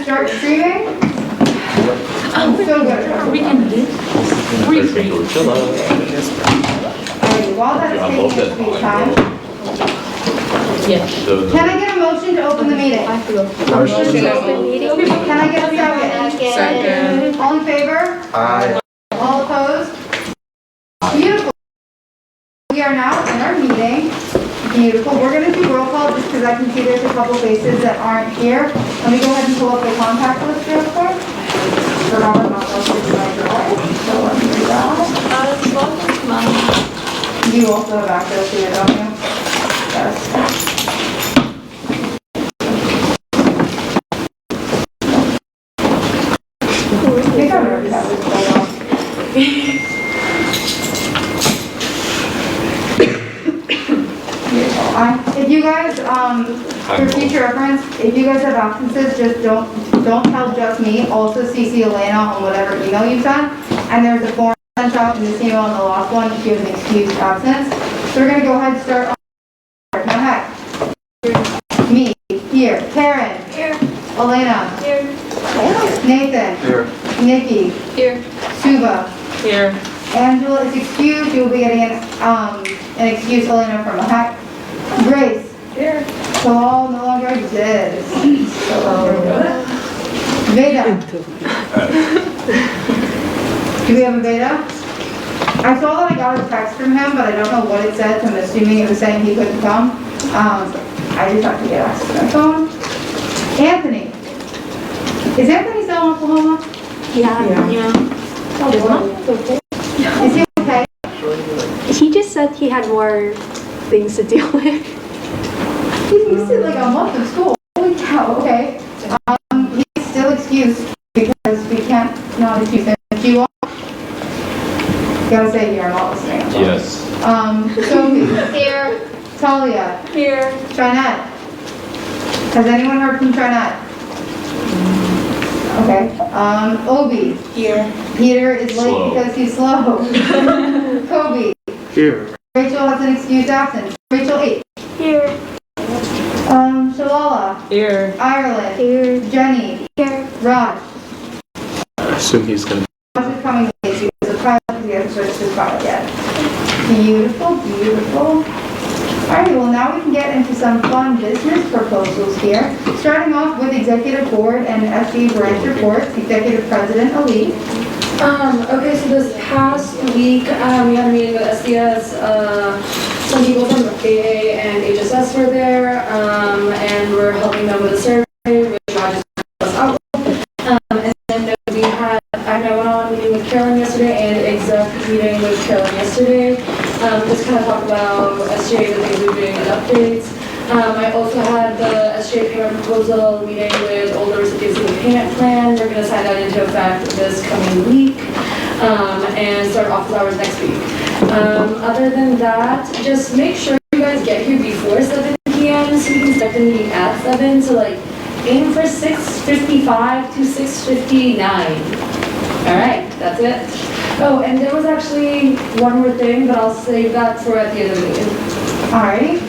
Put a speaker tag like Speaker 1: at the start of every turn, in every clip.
Speaker 1: start streaming? I'm so good at
Speaker 2: We can do briefly.
Speaker 1: Alright, while that's taking its sweet time,
Speaker 2: Yeah.
Speaker 1: can I get a motion to open the meeting?
Speaker 3: Motion to open meeting.
Speaker 1: Can I get a second?
Speaker 3: Second.
Speaker 1: All in favor?
Speaker 3: Aye.
Speaker 1: All opposed? Beautiful. We are now in our meeting. Beautiful. We're going to do roll call just because I can see there's a couple faces that aren't here. Let me go ahead and pull up the contact list real quick. For Robert, not those who my drive. So let me do that. You also have access to it, don't you? Yes. I think I already have this going on. If you guys, for future reference, if you guys have absences, just don't tell just me. Also CC Elena on whatever email you sent. And there's a form sent out in this email and the last one if you have an excused absence. So we're gonna go ahead and start on. Now heck. Me, here. Karen.
Speaker 3: Here.
Speaker 1: Elena.
Speaker 3: Here.
Speaker 1: Nathan.
Speaker 3: Here.
Speaker 1: Nikki.
Speaker 3: Here.
Speaker 1: Suba.
Speaker 2: Here.
Speaker 1: Angela is excused. You'll be getting an excuse, Elena, from a hack. Grace.
Speaker 3: Here.
Speaker 1: So all no longer exists. Veda. Do we have a Veda? I saw that I got a text from him, but I don't know what it said, so I'm assuming it was saying he couldn't come. I just have to get access to my phone. Anthony. Is Anthony still in Oklahoma?
Speaker 3: Yeah.
Speaker 1: Is he okay?
Speaker 3: He just said he had more things to deal with.
Speaker 1: He's missed like a month of school. Holy cow, okay. He's still excused because we can't not excuse him. If you want, gotta say here, I'm not listening.
Speaker 4: Yes.
Speaker 1: Sophie.
Speaker 3: Here.
Speaker 1: Talia.
Speaker 3: Here.
Speaker 1: Trinette. Has anyone heard from Trinette? Okay. Obi.
Speaker 3: Here.
Speaker 1: Peter is late
Speaker 4: Slow.
Speaker 1: because he's slow. Kobe.
Speaker 3: Here.
Speaker 1: Rachel has an excused absence. Rachel 8.
Speaker 3: Here.
Speaker 1: Shalala.
Speaker 2: Here.
Speaker 1: Ireland.
Speaker 3: Here.
Speaker 1: Jenny.
Speaker 3: Here.
Speaker 1: Raj.
Speaker 5: I assume he's going to.
Speaker 1: Raj is coming late because the pilot because he hasn't switched his pilot yet. Beautiful, beautiful. Alright, well now we can get into some fun business proposals here. Starting off with Executive Board and SG branch reports. Executive President Ali.
Speaker 6: Okay, so this past week, we had a meeting with SDS, some people from AA and HSS were there, and we're helping them with a survey, which Raj just out. And then I went on a meeting with Carolyn yesterday and exec meeting with Carolyn yesterday. Just kind of talk about SGA, the things we're doing and updates. I also had the SGA payment proposal meeting with older recipients of the payment plan. We're going to sign that into effect this coming week and start office hours next week. Other than that, just make sure you guys get here before 7 p.m. so we can start the meeting at 7. So like aim for 6:55 to 6:59. All right, that's it. Oh, and there was actually one more thing, but I'll save that for at the end of the meeting.
Speaker 1: Alrighty.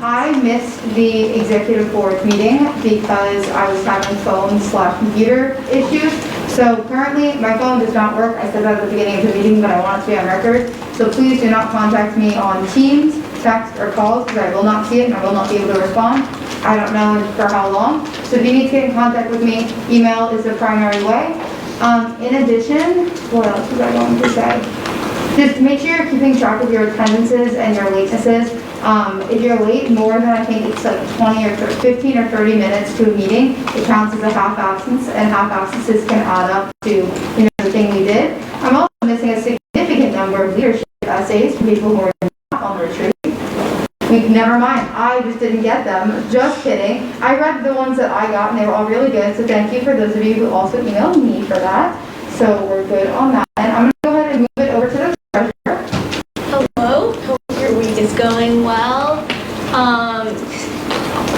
Speaker 1: I missed the executive board meeting because I was having phone/computer issues. So currently my phone does not work. I said that at the beginning of the meeting, but I want it to be on record. So please do not contact me on Teams, text, or calls because I will not see it and I will not be able to respond. I don't know for how long. So if you need to get in contact with me, email is the primary way. In addition, what else was I going to say? Just make sure you're keeping track of your attendances and your latenesses. If you're late more than I think it's like 20 or 15 or 30 minutes to a meeting, it counts as a half absence, and half absences can add up to the thing we did. I'm also missing a significant number of leadership essays for people who are not on retreat. Never mind, I just didn't get them. Just kidding. I read the ones that I got and they were all really good, so thank you for those of you who also emailed me for that. So we're good on that. And I'm going to go ahead and move it over to the treasurer.
Speaker 7: Hello, hope your week is going well.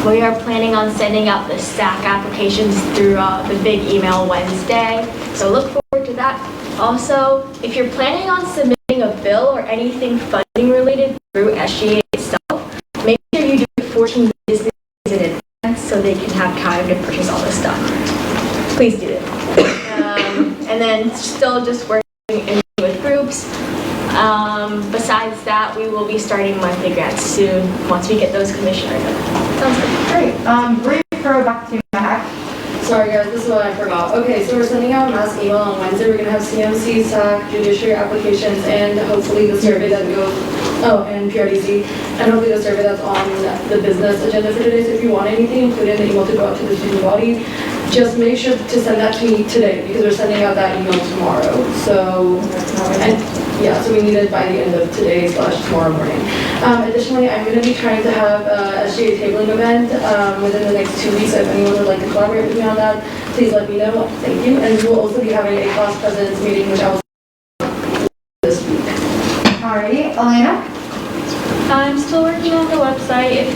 Speaker 7: We are planning on sending out the stack applications through the big email Wednesday, so look forward to that. Also, if you're planning on submitting a bill or anything funding related through SGA itself, make sure you do it 14 business days in advance so they can have time to purchase all this stuff. please do it. And then still just working with groups. Besides that, we will be starting monthly grants soon, once we get those commissioners. Sounds good.
Speaker 1: Great. Brief throwback to Mac.
Speaker 6: Sorry guys, this is what I forgot. Okay, so we're sending out a mass email on Wednesday. We're gonna have CMC, SAC, judiciary applications, and hopefully the survey that goes, and PRDC, and hopefully the survey that's on the business agenda for today. So if you want anything, include in the email to go out to the student body. Just make sure to send that to me today because we're sending out that email tomorrow. So, and yeah, so we need it by the end of today / tomorrow morning. Additionally, I'm going to be trying to have a SGA tabling event within the next 2 weeks. So if anyone would like to collaborate with me on that, please let me know. Thank you. And we'll also be having a class president's meeting, which I will this week.
Speaker 1: Alrighty, Elena?
Speaker 4: I'm still working on the website.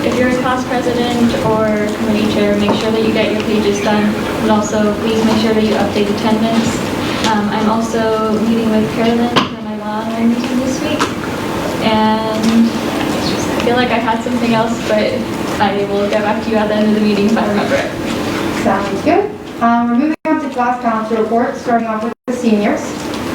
Speaker 4: If you're a class president or committee chair, make sure that you get your pages done. And also, please make sure that you update attendance. I'm also meeting with Carolyn for my law meeting this week. And I feel like I had something else, but I will get back to you at the end of the meeting if I remember it.
Speaker 1: Sounds good. We're moving on to class council reports, starting off with the seniors.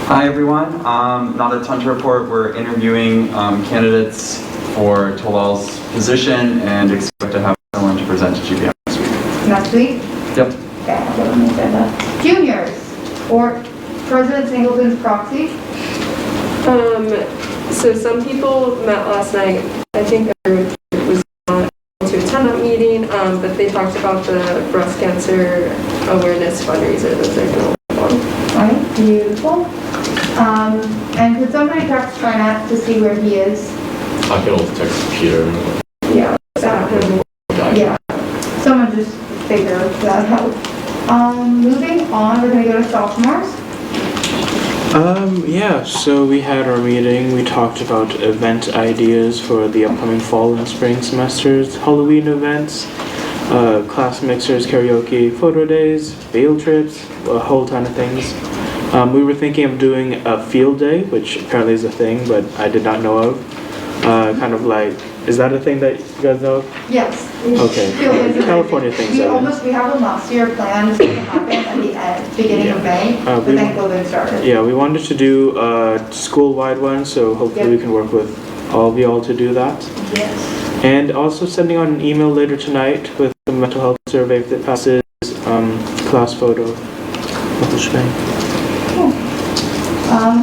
Speaker 8: Hi everyone, not a ton to report. We're interviewing candidates for Tolal's position and expect to have someone to present to GBM next week.
Speaker 1: Next week?
Speaker 8: Yep.
Speaker 1: Okay, I'll put on the agenda. Juniors, or President Singleton's proxy.
Speaker 9: So some people met last night. I think everyone was not able to attend that meeting, but they talked about the breast cancer awareness fundraiser that they're going to work on.
Speaker 1: Alright, beautiful. And could somebody text Trinette to see where he is?
Speaker 5: I can also text Peter.
Speaker 1: Yeah, yeah. Someone just figure that out. Moving on, we're gonna go to sophomores.
Speaker 5: Yeah, so we had our meeting. We talked about event ideas for the upcoming fall and spring semesters, Halloween events, class mixers, karaoke, photo days, field trips, a whole ton of things. We were thinking of doing a field day, which apparently is a thing, but I did not know of. Kind of like, is that a thing that you guys know of?
Speaker 1: Yes.
Speaker 5: Okay. California things.
Speaker 1: We have them last year planned to happen at the beginning of May, but then COVID started.
Speaker 5: Yeah, we wanted to do a school-wide one, so hopefully we can work with all of y'all to do that.
Speaker 1: Yes.
Speaker 5: And also sending out an email later tonight with the mental health survey if it passes, class photo of the shebang.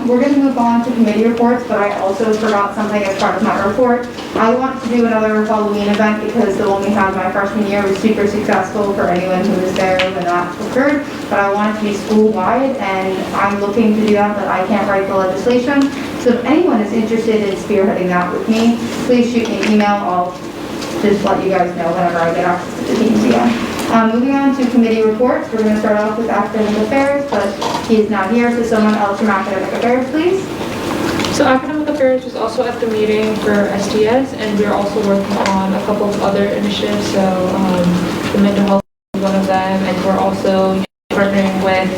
Speaker 1: We're going to move on to committee reports, but I also forgot something as part of my report. I want to do another Halloween event because the one we had my freshman year was super successful for anyone who was there when that occurred, but I want it to be school-wide, and I'm looking to do that, but I can't write the legislation. So if anyone is interested in spearheading that with me, please shoot me an email. I'll just let you guys know whenever I get access to the teams again. Moving on to committee reports, we're going to start off with academic affairs, but he is not here, so someone else from academic affairs, please.
Speaker 2: So academic affairs was also at the meeting for SDS, and we're also working on a couple of other initiatives. So the mental health is one of them, and we're also partnering with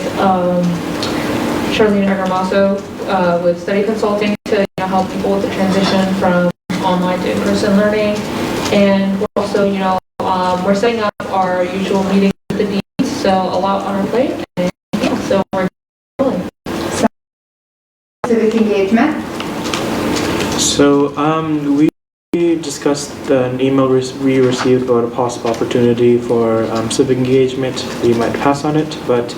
Speaker 2: Charlene Armaso with study consulting to help people with the transition from online to in-person learning. And we're also, we're setting up our usual meetings with the deans, so a lot on our plate. And yeah, so we're rolling.
Speaker 1: Civic Engagement.
Speaker 5: So we discussed an email we received about a possible opportunity for civic engagement. We might pass on it, but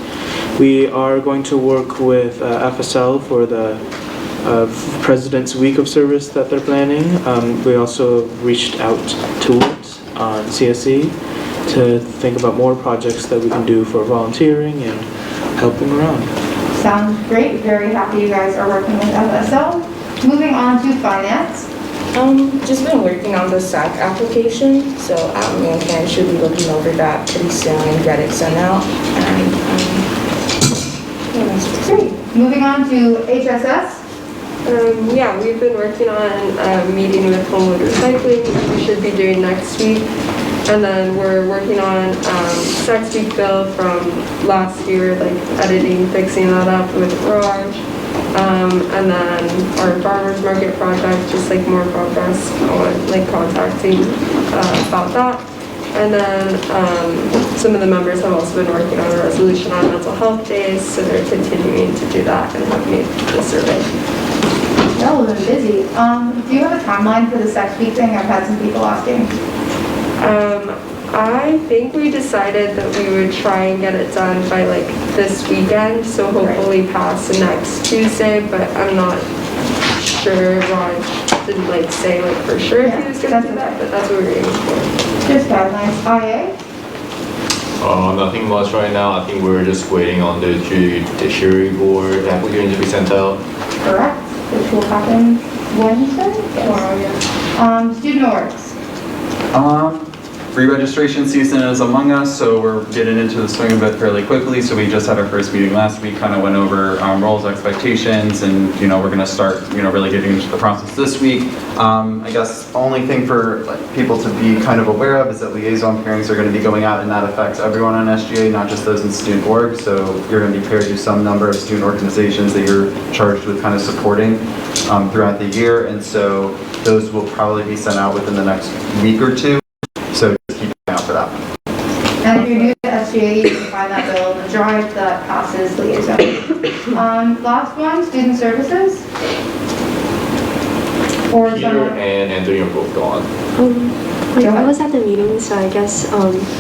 Speaker 5: we are going to work with FSL for the President's Week of Service that they're planning. We also reached out to it on CSE to think about more projects that we can do for volunteering and helping around.
Speaker 1: Sounds great. Very happy you guys are working with FSL. Moving on to finance.
Speaker 10: Just been working on the SAC application, so me and Karen should be looking over that pretty soon and get it sent out. And
Speaker 1: Great. Moving on to HSS.
Speaker 9: Yeah, we've been working on a meeting with Homewood Recycling, we should be doing next week. And then we're working on SAC Speak Bill from last year, like editing, fixing that up with Raj. And then our farmers market project, just like more progress on like contacting about that. And then some of the members have also been working on a resolution on mental health days, so they're continuing to do that and have made the survey.
Speaker 1: Y'all have been busy. Do you have a timeline for the sex week thing? I've had some people asking.
Speaker 9: I think we decided that we would try and get it done by like this weekend, so hopefully past the next Tuesday, but I'm not sure. Ron didn't like say like for sure if he was gonna do that, but that's what we're aiming for.
Speaker 1: Just guidelines. IA?
Speaker 11: Nothing much right now. I think we're just waiting on the judiciary board application to be sent out.
Speaker 1: Correct, which will happen Wednesday? Tomorrow, yeah. Student orgs.
Speaker 8: Re-registration season is among us, so we're getting into the swing of it fairly quickly. So we just had our first meeting last week, kind of went over roles, expectations, and we're going to start really getting into the process this week. I guess only thing for people to be kind of aware of is that liaison pairings are going to be going out, and that affects everyone on SGA, not just those in student org. So you're going to be paired to some number of student organizations that you're charged with kind of supporting throughout the year, and so those will probably be sent out within the next week or two. So just keep an eye out for that.
Speaker 1: And if you're new to SGA, you can find that bill in the drive that passes liaison. Last one, student services. Or
Speaker 11: Peter
Speaker 1: someone.
Speaker 11: and Anthony are both gone.
Speaker 3: Like I was at the meeting, so I guess,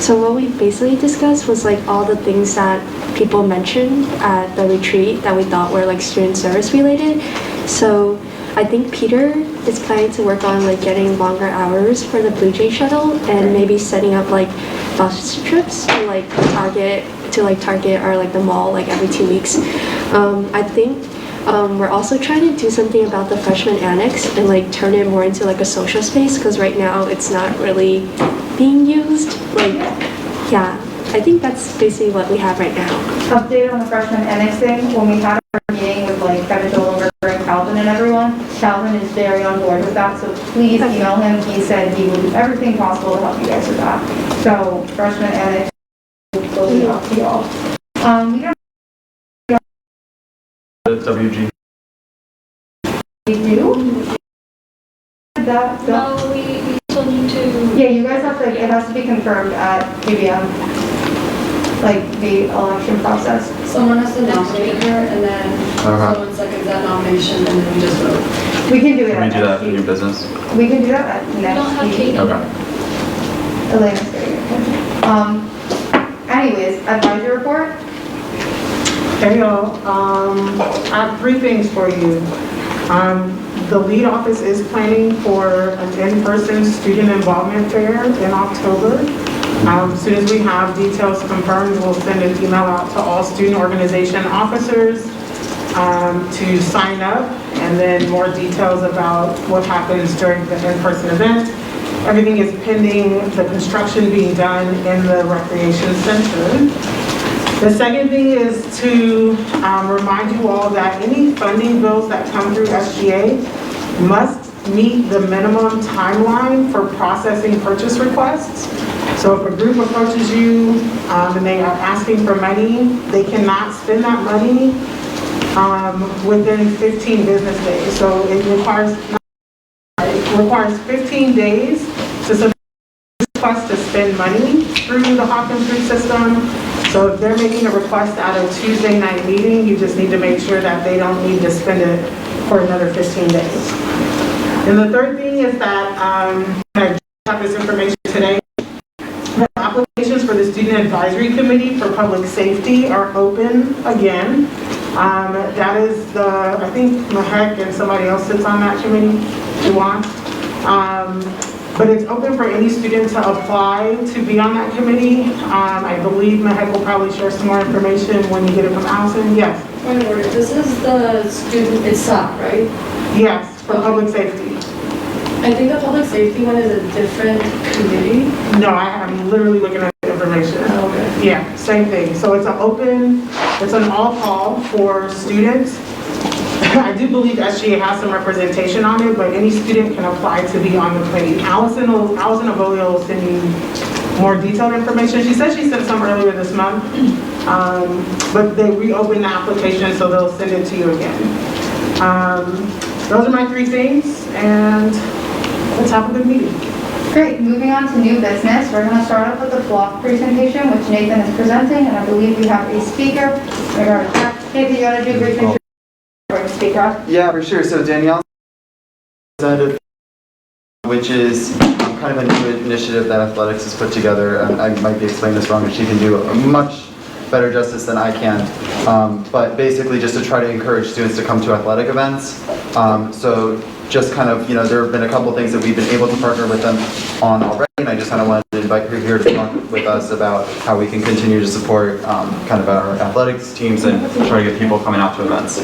Speaker 3: so what we basically discussed was like all the things that people mentioned at the retreat that we thought were like student service related. So I think Peter is planning to work on like getting longer hours for the Blue Jay shuttle and maybe setting up like bus trips to like Target or like the mall like every 2 weeks. I think we're also trying to do something about the freshman annex and like turn it more into like a social space, because right now it's not really being used. Like, yeah, I think that's basically what we have right now.
Speaker 1: Update on the freshman annex thing. When we had our meeting with like Kevin Dollinger and Calvin and everyone, Calvin is very on board with that, so please email him. He said he will do everything possible to help you guys with that. So freshman annex will be up to y'all. We don't
Speaker 8: WG.
Speaker 1: we do that.
Speaker 4: No, we still need to.
Speaker 1: Yeah, you guys have to. It has to be confirmed at PBM, like the election process.
Speaker 6: Someone has to nominate her, and then someone seconds that nomination, and then we just vote.
Speaker 1: We can do it
Speaker 8: Can we
Speaker 1: at
Speaker 8: do that
Speaker 1: next
Speaker 8: in your
Speaker 1: week.
Speaker 8: business?
Speaker 1: We can do that at
Speaker 4: We don't have
Speaker 1: next week.
Speaker 4: Katie.
Speaker 8: Okay.
Speaker 1: Elena's getting it. Anyways, advisory report.
Speaker 12: Hey y'all, I have 3 things for you. The lead office is planning for an in-person student involvement fair in October. As soon as we have details confirmed, we'll send an email out to all student organization officers to sign up, and then more details about what happens during the in-person event. Everything is pending the construction being done in the recreation center. The second thing is to remind you all that any funding bills that come through SGA must meet the minimum timeline for processing purchase requests. So if a group approaches you and they are asking for money, they cannot spend that money within 15 business days. So it requires 15 days to submit a request to spend money through the Hawkins Group system. So if they're making a request at a Tuesday night meeting, you just need to make sure that they don't need to spend it for another 15 days. And the third thing is that I have this information today. The applications for the Student Advisory Committee for Public Safety are open again. That is I think Mahek and somebody else sits on that committee, Juwan. But it's open for any student to apply to be on that committee. I believe Mahek will probably share some more information when you get it from Allison. Yes.
Speaker 6: Point of order, this is the student, it's SAP, right?
Speaker 12: Yes, for public safety.
Speaker 6: I think the public safety one is a different committee.
Speaker 12: No, I'm literally looking at the information.
Speaker 6: Oh, okay.
Speaker 12: Yeah, same thing. So it's an all call for students. I do believe SGA has some representation on it, but any student can apply to be on the committee. Allison Avolio will send you more detailed information. She said she sent some earlier this month, but they reopened the application, so they'll send it to you again. Those are my 3 things, and let's have a good meeting.
Speaker 1: Great, moving on to new business, we're going to start off with the flock presentation, which Nathan is presenting, and I believe we have a speaker. Nathan, you want to do a brief introduction for the speaker?
Speaker 13: Yeah, for sure. So Danielle presented, which is kind of a new initiative that athletics has put together. I might be explaining this wrong, and she can do a much better justice than I can. But basically just to try to encourage students to come to athletic events. So just kind of, there have been a couple things that we've been able to partner with them on already, and I just kind of wanted to invite her here to talk with us about how we can continue to support kind of our athletics teams and try to get people coming out to events.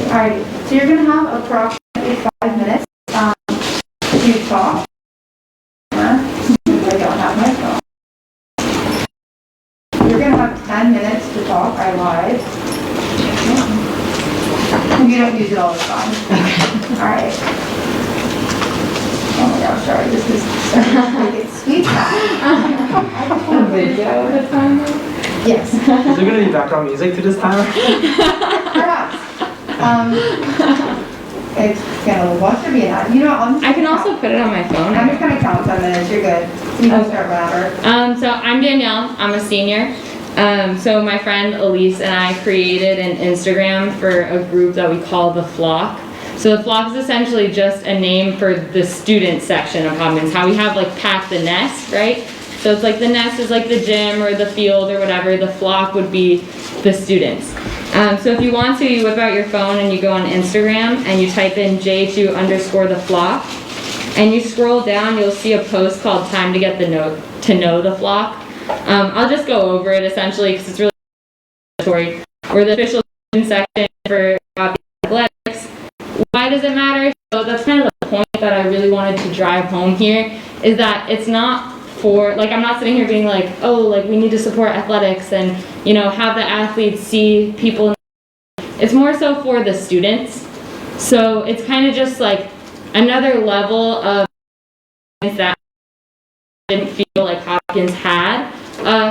Speaker 1: Alright, so you're going to have approximately 5 minutes to talk. I don't have my phone. You're going to have 10 minutes to talk. I lied. You don't use it all the time. Alright. Oh my gosh, sorry, this is it's sweet time.
Speaker 14: A video at a time?
Speaker 1: Yes.
Speaker 14: Is there going to be background music to this time?
Speaker 1: Perhaps. It's gonna watch or be an ad.
Speaker 14: I can also put it on my phone.
Speaker 1: I'm just gonna count 10 minutes, you're good. You can start whenever.
Speaker 14: So I'm Danielle, I'm a senior. So my friend Elise and I created an Instagram for a group that we call The Flock. So The Flock is essentially just a name for the student section of Hopkins, how we have like Pack the Nest, right? So it's like the nest is like the gym or the field or whatever, the flock would be the students. So if you want to, you whip out your phone and you go on Instagram and you type in J2_the flock and you scroll down, you'll see a post called Time to Get to Know the Flock. I'll just go over it essentially because it's really story. We're the official student section for athletics. Why does it matter? So that's kind of the point that I really wanted to drive home here is that it's not for, like, I'm not sitting here being like, oh, like, we need to support athletics and, have the athletes see people. It's more so for the students. So it's kind of just like another level of that I didn't feel like Hopkins had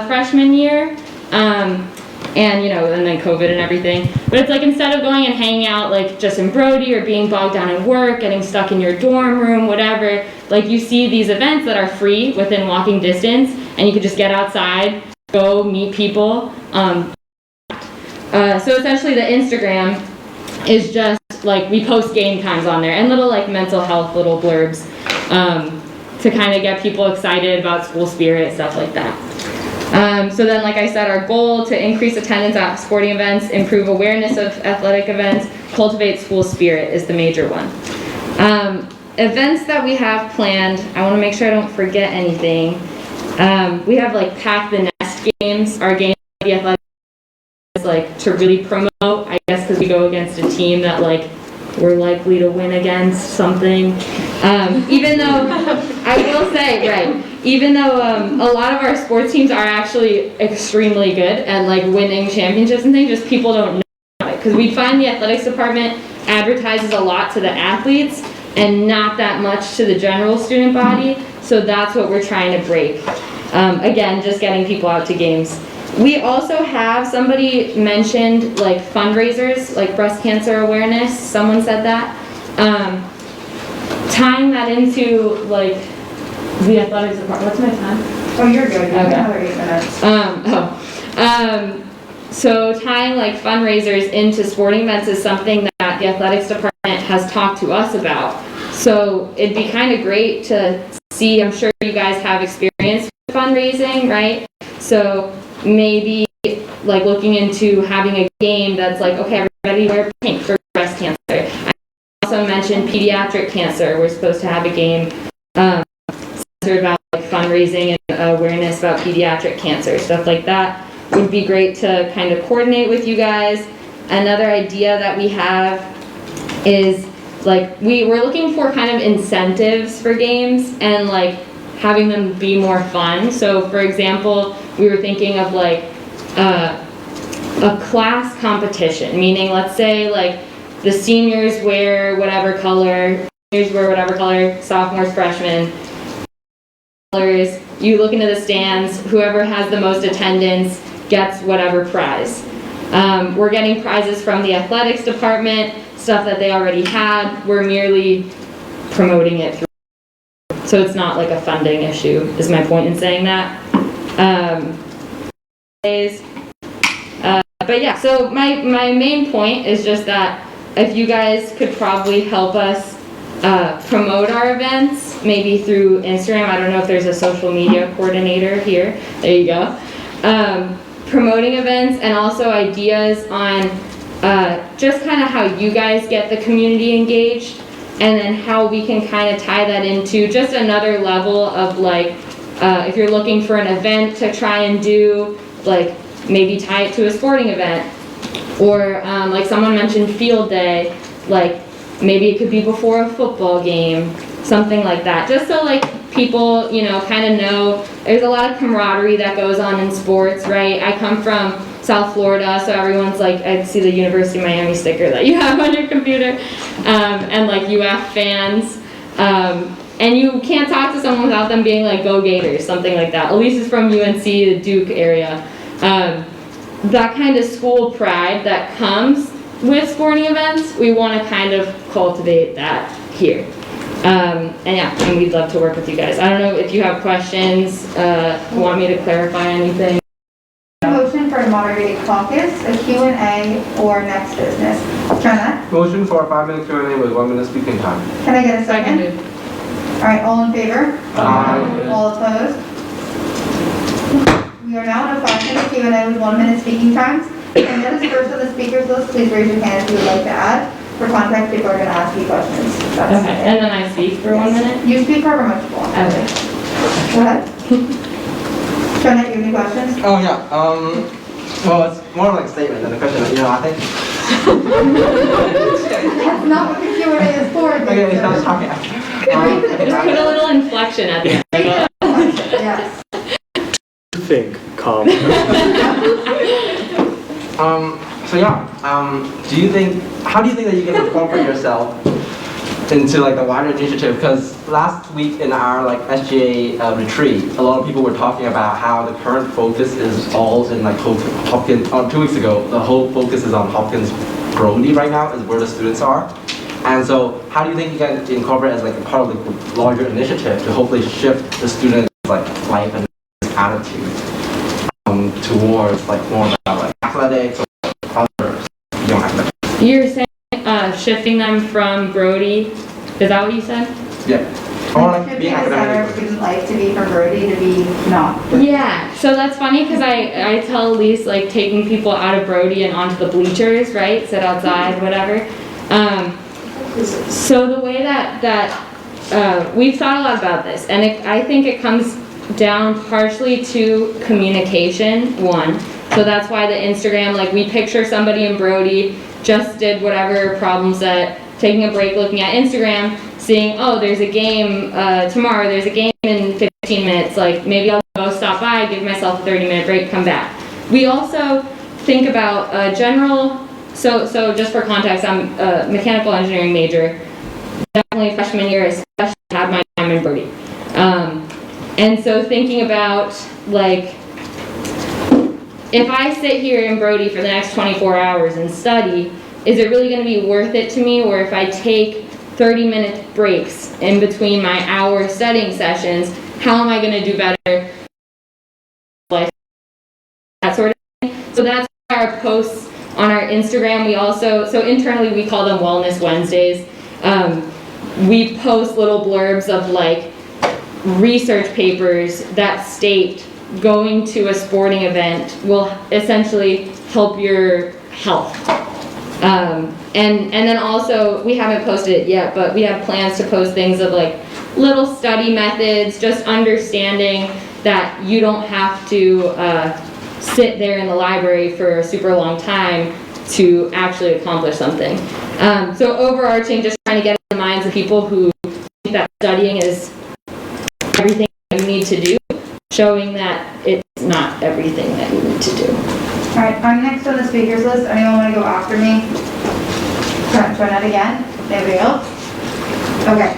Speaker 14: freshman year. And then COVID and everything. But it's like instead of going and hanging out like just in Brody or being bogged down in work, getting stuck in your dorm room, whatever, like you see these events that are free within walking distance and you can just get outside, go meet people. So essentially the Instagram is just like we post game times on there and little like mental health little blurbs to kind of get people excited about school spirit, stuff like that. So then, like I said, our goal to increase attendance at sporting events, improve awareness of athletic events, cultivate school spirit is the major one. Events that we have planned, I want to make sure I don't forget anything. We have like Pack the Nest games, our game at the athletic is like to really promote, I guess because we go against a team that like we're likely to win against something. Even though, I will say, right, even though a lot of our sports teams are actually extremely good at like winning championships and things, just people don't know about it. Because we find the athletics department advertises a lot to the athletes and not that much to the general student body. So that's what we're trying to break. Again, just getting people out to games. We also have, somebody mentioned like fundraisers, like breast cancer awareness, someone said that. Tying that into like the athletics department. What's my time?
Speaker 1: Oh, you're good. You have
Speaker 14: Okay.
Speaker 1: another 8 minutes.
Speaker 14: So tying like fundraisers into sporting events is something that the athletics department has talked to us about. So it'd be kind of great to see, I'm sure you guys have experience with fundraising, right? So maybe like looking into having a game that's like, okay, everybody wear pink for breast cancer. I also mentioned pediatric cancer. We're supposed to have a game centered about like fundraising and awareness about pediatric cancer, stuff like that. Would be great to kind of coordinate with you guys. Another idea that we have is like we're looking for kind of incentives for games and like having them be more fun. So for example, we were thinking of like a class competition, meaning let's say like the seniors wear whatever color, juniors wear whatever color, sophomores, freshmen, colors. You look into the stands, whoever has the most attendance gets whatever prize. We're getting prizes from the athletics department, stuff that they already had. We're merely promoting it through So it's not like a funding issue, is my point in saying that. But yeah, so my main point is just that if you guys could probably help us promote our events, maybe through Instagram. I don't know if there's a social media coordinator here. There you go. Promoting events and also ideas on just kind of how you guys get the community engaged, and then how we can kind of tie that into just another level of like, if you're looking for an event to try and do, like maybe tie it to a sporting event, or like someone mentioned field day, like maybe it could be before a football game, something like that. Just so like people, you know, kind of know there's a lot of camaraderie that goes on in sports, right? I come from South Florida, so everyone's like, I see the University of Miami sticker that you have on your computer, and like UF fans. And you can't talk to someone without them being like, go Gators, something like that. Elise is from UNC, the Duke area. That kind of school pride that comes with sporting events, we want to kind of cultivate that here. And yeah, and we'd love to work with you guys. I don't know if you have questions, want me to clarify anything.
Speaker 1: Motion for a moderated caucus, a Q&A, or next business. Jenna?
Speaker 15: Motion for a 5-minute Q&A with 1 minute speaking time.
Speaker 1: Can I get a second? All right, all in favor?
Speaker 15: Aye.
Speaker 1: All opposed? We are now in a 5-minute Q&A with 1 minute speaking times. And that is first on the speakers list. Please raise your hand if you would like to add. For context, people are going to ask you questions. That's
Speaker 14: Okay, and then I speak for 1 minute?
Speaker 1: You speak however much you want.
Speaker 14: Okay.
Speaker 1: Go ahead. Jonah, you have any questions?
Speaker 15: Oh yeah. Well, it's more like a statement than a question. You know, I think.
Speaker 1: That's not what the Q&A is for.
Speaker 15: Okay, so I was talking.
Speaker 14: Just put a little inflection at the end.
Speaker 1: Yes.
Speaker 5: Think, calm.
Speaker 15: So yeah. How do you think that you can incorporate yourself into like the wider initiative? Because last week in our like SGA retreat, a lot of people were talking about how the current focus is all in like Hopkins. 2 weeks ago, the whole focus is on Hopkins Brody right now, is where the students are. And so, how do you think you can incorporate as like a part of the larger initiative to hopefully shift the students' like life and attitude towards like more about like athletics or other young athletics?
Speaker 14: You're saying shifting them from Brody, is that what you said?
Speaker 15: Yeah. Or like
Speaker 1: Should
Speaker 15: being
Speaker 1: be a center of
Speaker 15: academic.
Speaker 1: student life to be from Brody to be not.
Speaker 14: Yeah, so that's funny because I tell Elise like taking people out of Brody and onto the bleachers, right? Sit outside, whatever. So the way that we've thought a lot about this, and I think it comes down partially to communication, one. So that's why the Instagram, like we picture somebody in Brody, just did whatever problem set, taking a break, looking at Instagram, seeing, oh, there's a game tomorrow, there's a game in 15 minutes, like maybe I'll go stop by, give myself a 30-minute break, come back. We also think about general, so just for context, I'm a mechanical engineering major, definitely freshman year, especially had my time in Brody. And so thinking about like, if I sit here in Brody for the next 24 hours and study, is it really going to be worth it to me? Or if I take 30-minute breaks in between my hour studying sessions, how am I going to do better? Like that sort of thing. So that's our posts on our Instagram. We also, so internally we call them Wellness Wednesdays. We post little blurbs of like research papers that state going to a sporting event will essentially help your health. And then also, we haven't posted it yet, but we have plans to post things of like little study methods, just understanding that you don't have to sit there in the library for a super long time to actually accomplish something. So overarching, just trying to get in the minds of people who think that studying is everything that you need to do, showing that it's not everything that you need to do.
Speaker 1: All right, I'm next on the speakers list. Anyone want to go after me? Try that again. Anybody else? Okay.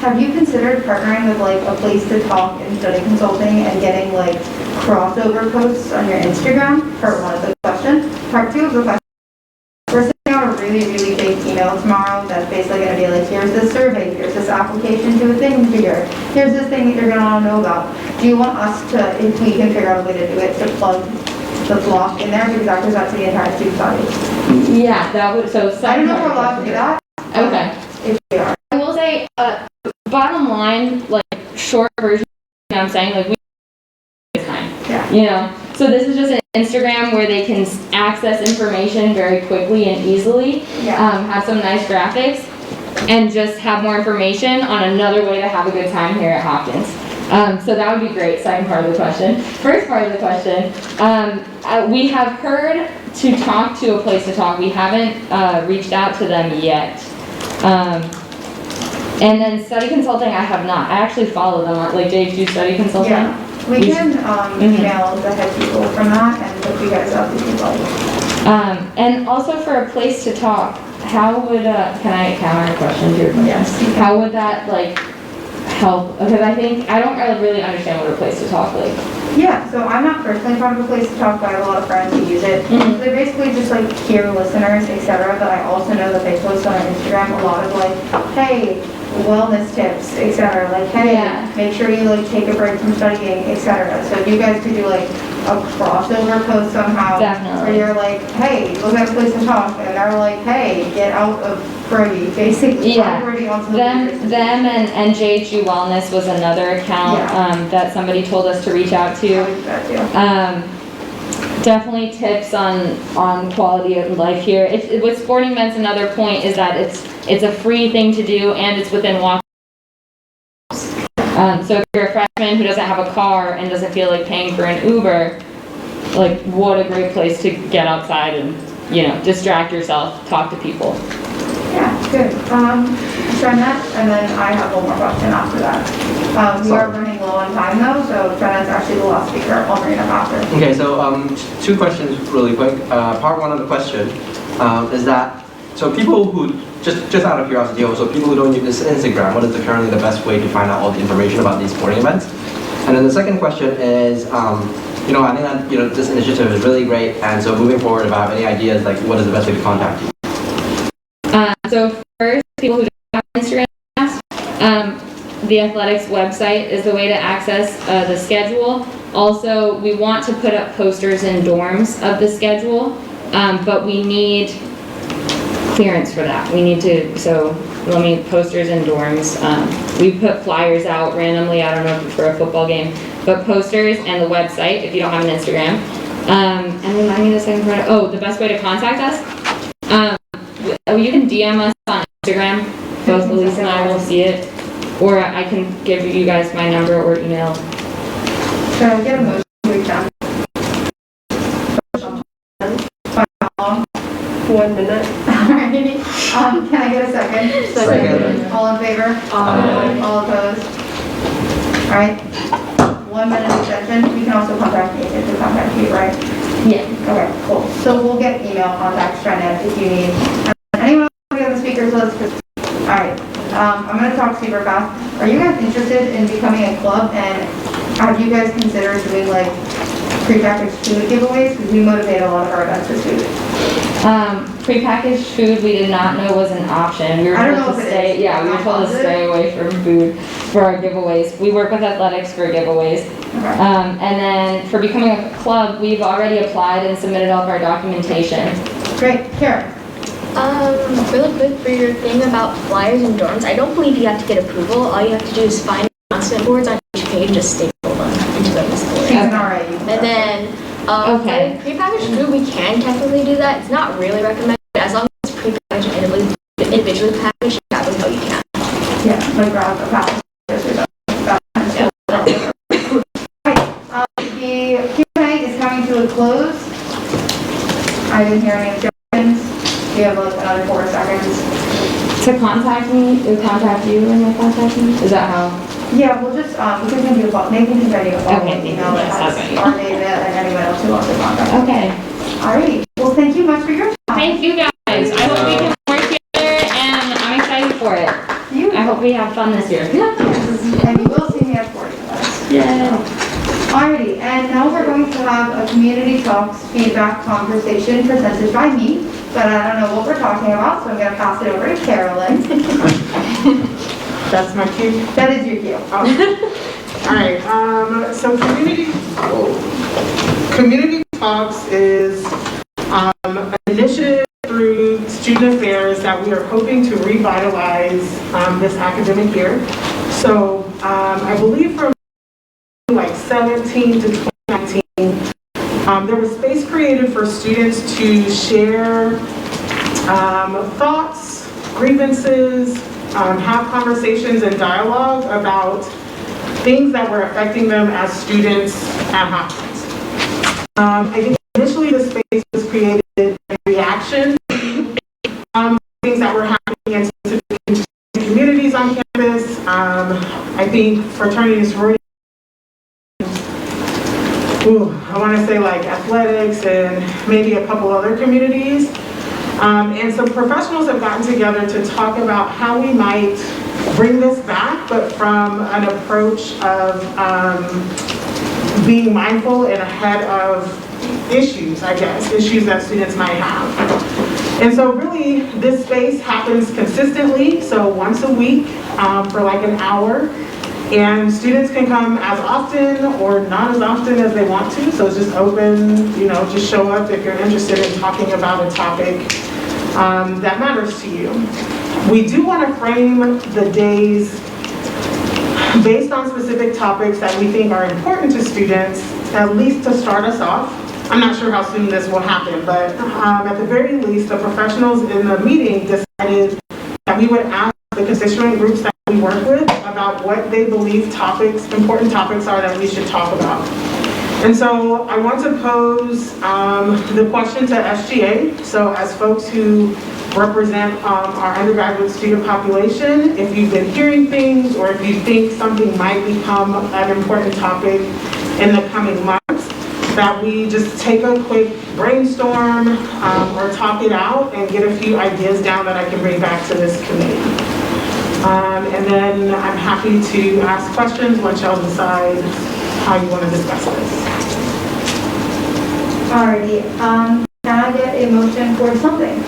Speaker 1: Have you considered partnering with like a place to talk and study consulting and getting like crossover posts on your Instagram? Part one of the question. Part two of the question. We're sending out a really, really big email tomorrow that's basically going to be like, here's the survey, here's the this application to a thing here. Here's this thing that you're gonna wanna know about. Do you want us to, if we can figure out a way to do it, to plug the block in there, because that goes out to the entire student body?
Speaker 14: Yeah, that would, so.
Speaker 1: I don't know if we're allowed to do that.
Speaker 14: Okay.
Speaker 1: If we are.
Speaker 14: I will say, bottom line, like, short version, you know what I'm saying, like, we time,
Speaker 1: Yeah.
Speaker 14: you know? So this is just an Instagram where they can access information very quickly and easily,
Speaker 1: Yeah.
Speaker 14: have some nice graphics, and just have more information on another way to have a good time here at Hopkins. So that would be great, second part of the question. First part of the question, we have heard to talk to a place to talk. We haven't reached out to them yet. And then study consulting, I have not. I actually follow them on, like, JHU Study Consulting.
Speaker 1: Yeah. We can email the head people from that and look you guys up if you'd like.
Speaker 14: And also for a place to talk, how would, can I counter a question to your question?
Speaker 1: Yes.
Speaker 14: How would that, like, help? Because I don't really understand what a place to talk like.
Speaker 1: Yeah, so I'm not personally part of a place to talk, but I have a lot of friends who use it.
Speaker 14: Mhm.
Speaker 1: They're basically just like peer listeners, etc. But I also know that they post on Instagram a lot of like, hey, wellness tips, etc. Like, hey,
Speaker 14: Yeah.
Speaker 1: make sure you like take a break from studying, etc. So if you guys could do like a crossover post somehow,
Speaker 14: Definitely.
Speaker 1: where you're like, hey, look at a place to talk, and they're like, hey, get out of Brody, basically.
Speaker 14: Yeah.
Speaker 1: I'm already on some
Speaker 14: Them and JHU Wellness was another account that somebody told us to reach out to. Definitely tips on quality of life here. With sporting events, another point is that it's a free thing to do and it's within walk. So if you're a freshman who doesn't have a car and doesn't feel like paying for an Uber, like what a great place to get outside and, you know, distract yourself, talk to people.
Speaker 1: Yeah, good. Trenet, and then I have one more question after that. We are running low on time though, so Trenet's actually the last speaker. I'll bring it up after.
Speaker 15: Okay, so two questions really quick. Part one of the question is that, so people who, just out of curiosity, so people who don't use Instagram, what is currently the best way to find out all the information about these sporting events? And then the second question is, you know, I think that, you know, this initiative is really great, and so moving forward, if I have any ideas, like what is the best way to contact you?
Speaker 14: So first, people who don't have Instagram, the athletics website is the way to access the schedule. Also, we want to put up posters in dorms of the schedule, but we need clearance for that. We need to, so let me, posters in dorms. We put flyers out randomly, I don't know if it's for a football game, but posters and the website if you don't have an Instagram. And remind me the second part, the best way to contact us? You can DM us on Instagram, both Elise and I will see it, or I can give you guys my number or email.
Speaker 1: So I get a motion to reach out.
Speaker 9: 1 minute.
Speaker 1: Alrighty. Can I get a second?
Speaker 9: Second.
Speaker 1: All in favor?
Speaker 9: Aye.
Speaker 1: All opposed? Alright. 1 minute extension. We can also contact me if you contact you, right?
Speaker 14: Yeah.
Speaker 1: Okay, cool. So we'll get email contacts, Trenet, if you need. Anyone else on the speakers list? Alright. I'm going to talk super fast. Are you guys interested in becoming a club, and have you guys considered doing like prepackaged food giveaways? Because we motivate a lot of our events with food.
Speaker 14: Prepackaged food we did not know was an option. We were
Speaker 1: I don't
Speaker 14: told
Speaker 1: know
Speaker 14: to
Speaker 1: if it
Speaker 14: stay,
Speaker 1: is.
Speaker 14: yeah, we were
Speaker 1: Not
Speaker 14: told to
Speaker 1: positive.
Speaker 14: stay away from food for our giveaways. We work with athletics for giveaways.
Speaker 1: Okay.
Speaker 14: And then for becoming a club, we've already applied and submitted all of our documentation.
Speaker 1: Great. Karen.
Speaker 7: Really quick for your thing about flyers and dorms, I don't believe you have to get approval. All you have to do is find announcement boards on each page, just staple them into those boards.
Speaker 1: She's an RA.
Speaker 7: And then,
Speaker 14: Okay.
Speaker 7: for prepackaged food, we can technically do that. It's not really recommended, as long as it's prepackaged and individually packaged, that would know you can.
Speaker 1: Yeah, like grab a package. The Q&A is coming to a close. I didn't hear any objections. We have like another 4 seconds.
Speaker 14: To contact me, to contact you and you'll contact me? Is that how?
Speaker 1: Yeah, we'll just, we can send you a Nathan can send you a follow-up
Speaker 14: Okay,
Speaker 1: email that
Speaker 14: yes,
Speaker 1: has
Speaker 14: okay.
Speaker 1: our data and anyone else who wants to contact.
Speaker 14: Okay.
Speaker 1: Alright, well, thank you much for your time.
Speaker 14: Thank you guys. I hope we can work together and I'm excited for it. I hope we have fun this year.
Speaker 1: And you will see me at 40 minutes.
Speaker 14: Yeah.
Speaker 1: Alrighty, and now we're going to have a community talks feedback conversation presented by me, but I don't know what we're talking about, so I'm going to pass it over to Carolyn.
Speaker 12: That's my cue?
Speaker 1: That is your cue.
Speaker 12: All right, so community talks is an initiative through student affairs that we are hoping to revitalize this academic year. So I believe from like 17 to 2019, there was space created for students to share thoughts, grievances, have conversations and dialogue about things that were affecting them as students at Hopkins. I think initially the space was created in reaction to things that were happening in specific communities on campus. I think fraternity and sorority, I want to say like athletics and maybe a couple other communities. And some professionals have gotten together to talk about how we might bring this back, but from an approach of being mindful and ahead of issues, I guess, issues that students might have. And so really, this space happens consistently, so once a week for like an hour. And students can come as often or not as often as they want to, so it's just open, just show up if you're interested in talking about a topic that matters to you. We do want to frame the days based on specific topics that we think are important to students, at least to start us off. I'm not sure how soon this will happen, but at the very least, the professionals in the meeting decided that we would ask the constituent groups that we work with about what they believe important topics are that we should talk about. And so I want to pose the question to SGA. So as folks who represent our undergraduate student population, if you've been hearing things or if you think something might become an important topic in the coming months, that we just take a quick brainstorm or talk it out and get a few ideas down that I can bring back to this committee. And then I'm happy to ask questions once y'all decide how you want to discuss this.
Speaker 1: Alrighty, can I get a motion for something?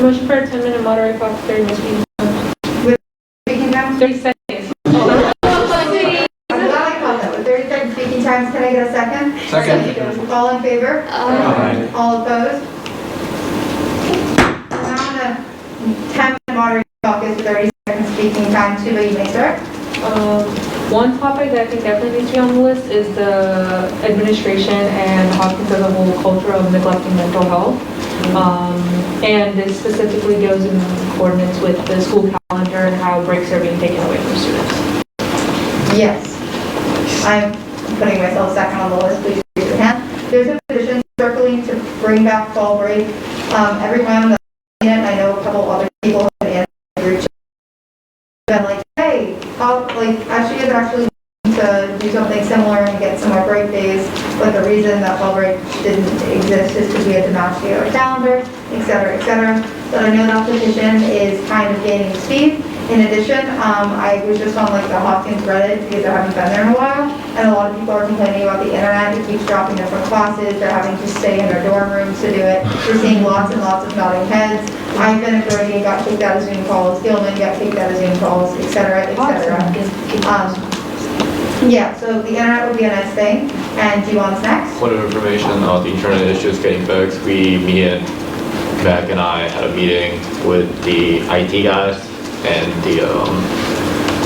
Speaker 2: Motion for a 10-minute moderate clock, 30 minutes.
Speaker 1: With speaking time?
Speaker 2: 30 seconds.
Speaker 1: I'm glad I caught that. With 30 second speaking times, can I get a second?
Speaker 15: Second.
Speaker 1: All in favor?
Speaker 15: Aye.
Speaker 1: All opposed? Now I'm gonna 10-minute moderate clock is 30 second speaking time. Shiva, you may start.
Speaker 2: One topic that I think definitely needs to be on the list is the administration and Hopkins as a whole culture of neglecting mental health. And this specifically goes in accordance with the school calendar and how breaks are being taken away from students.
Speaker 1: Yes. I'm putting myself second on the list. Please raise your hand. There's a petition circling to bring back fall break. Every time that I know a couple other people have been in the group been like, hey, actually is actually to do something similar and get some more break days, but the reason that fall break didn't exist is because we had to match the other calendar, et cetera, et cetera. But I know that petition is kind of gaining speed. In addition, I was just on like the Hopkins Reddit because I haven't been there in a while, and a lot of people are complaining about the internet. It keeps dropping different classes. They're having to stay in their dorm rooms to do it. We're seeing lots and lots of nodding heads. I've been at Brody and got kicked out of Zoom calls. Gilman got kicked out of Zoom calls, et cetera, et cetera. Yeah, so the internet would be a nice thing. And do you want next?
Speaker 11: Point of information, the internet is just getting fixed. Me and Mac and I had a meeting with the IT guys and the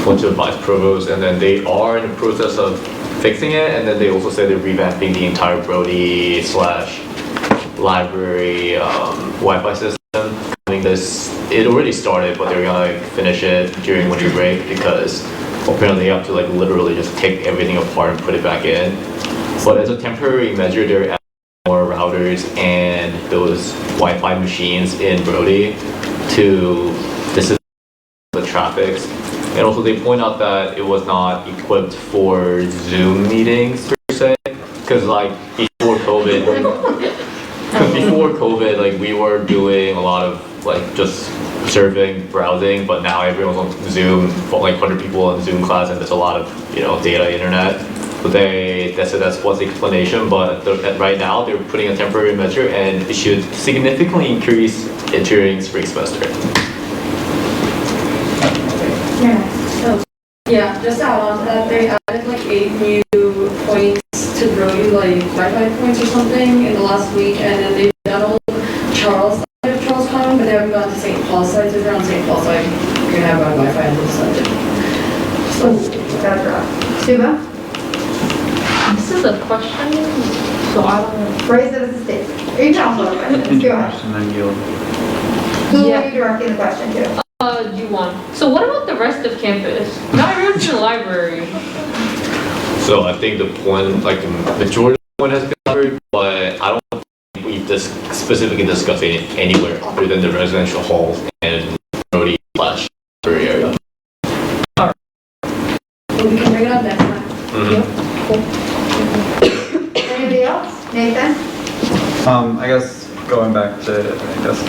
Speaker 11: bunch of vice provosts, and then they are in the process of fixing it, and then they also said they're revamping the entire Brody / library Wi-Fi system. It already started, but they're gonna finish it during winter break because apparently they have to literally just take everything apart and put it back in. But as a temporary measure, they're adding more routers and those Wi-Fi machines in Brody to disable the traffic. And also they point out that it was not equipped for Zoom meetings per se, because before COVID, we were doing a lot of just surfing, browsing, but now everyone's on Zoom, 100 people on Zoom class, and there's a lot of data internet. But that's one explanation, but right now they're putting a temporary measure, and it should significantly increase during spring semester.
Speaker 1: You're next.
Speaker 6: Yeah, just to add on to that, they added like 8 new points to grow you, like Wi-Fi points or something in the last week, and then they've done all Charles side of Charles Common, but they haven't gone to St. Paul's side, so if you're on St. Paul's side, you're gonna have Wi-Fi on this side. So,
Speaker 1: That's right. Suba?
Speaker 2: This is a question, so I don't.
Speaker 1: Phrase it as a statement. Or you can also have questions. Go ahead.
Speaker 13: Question and yield.
Speaker 1: Who
Speaker 2: Yeah.
Speaker 1: are you directing the question to?
Speaker 2: G1. So what about the rest of campus? Not even the library.
Speaker 11: So I think the point, like the majority of the point has been covered, but I don't think we've specifically discussed it anywhere other than the residential halls and roadie slash library area.
Speaker 6: well, we can bring it up next time.
Speaker 1: Anybody else? Nathan?
Speaker 13: I guess going back to,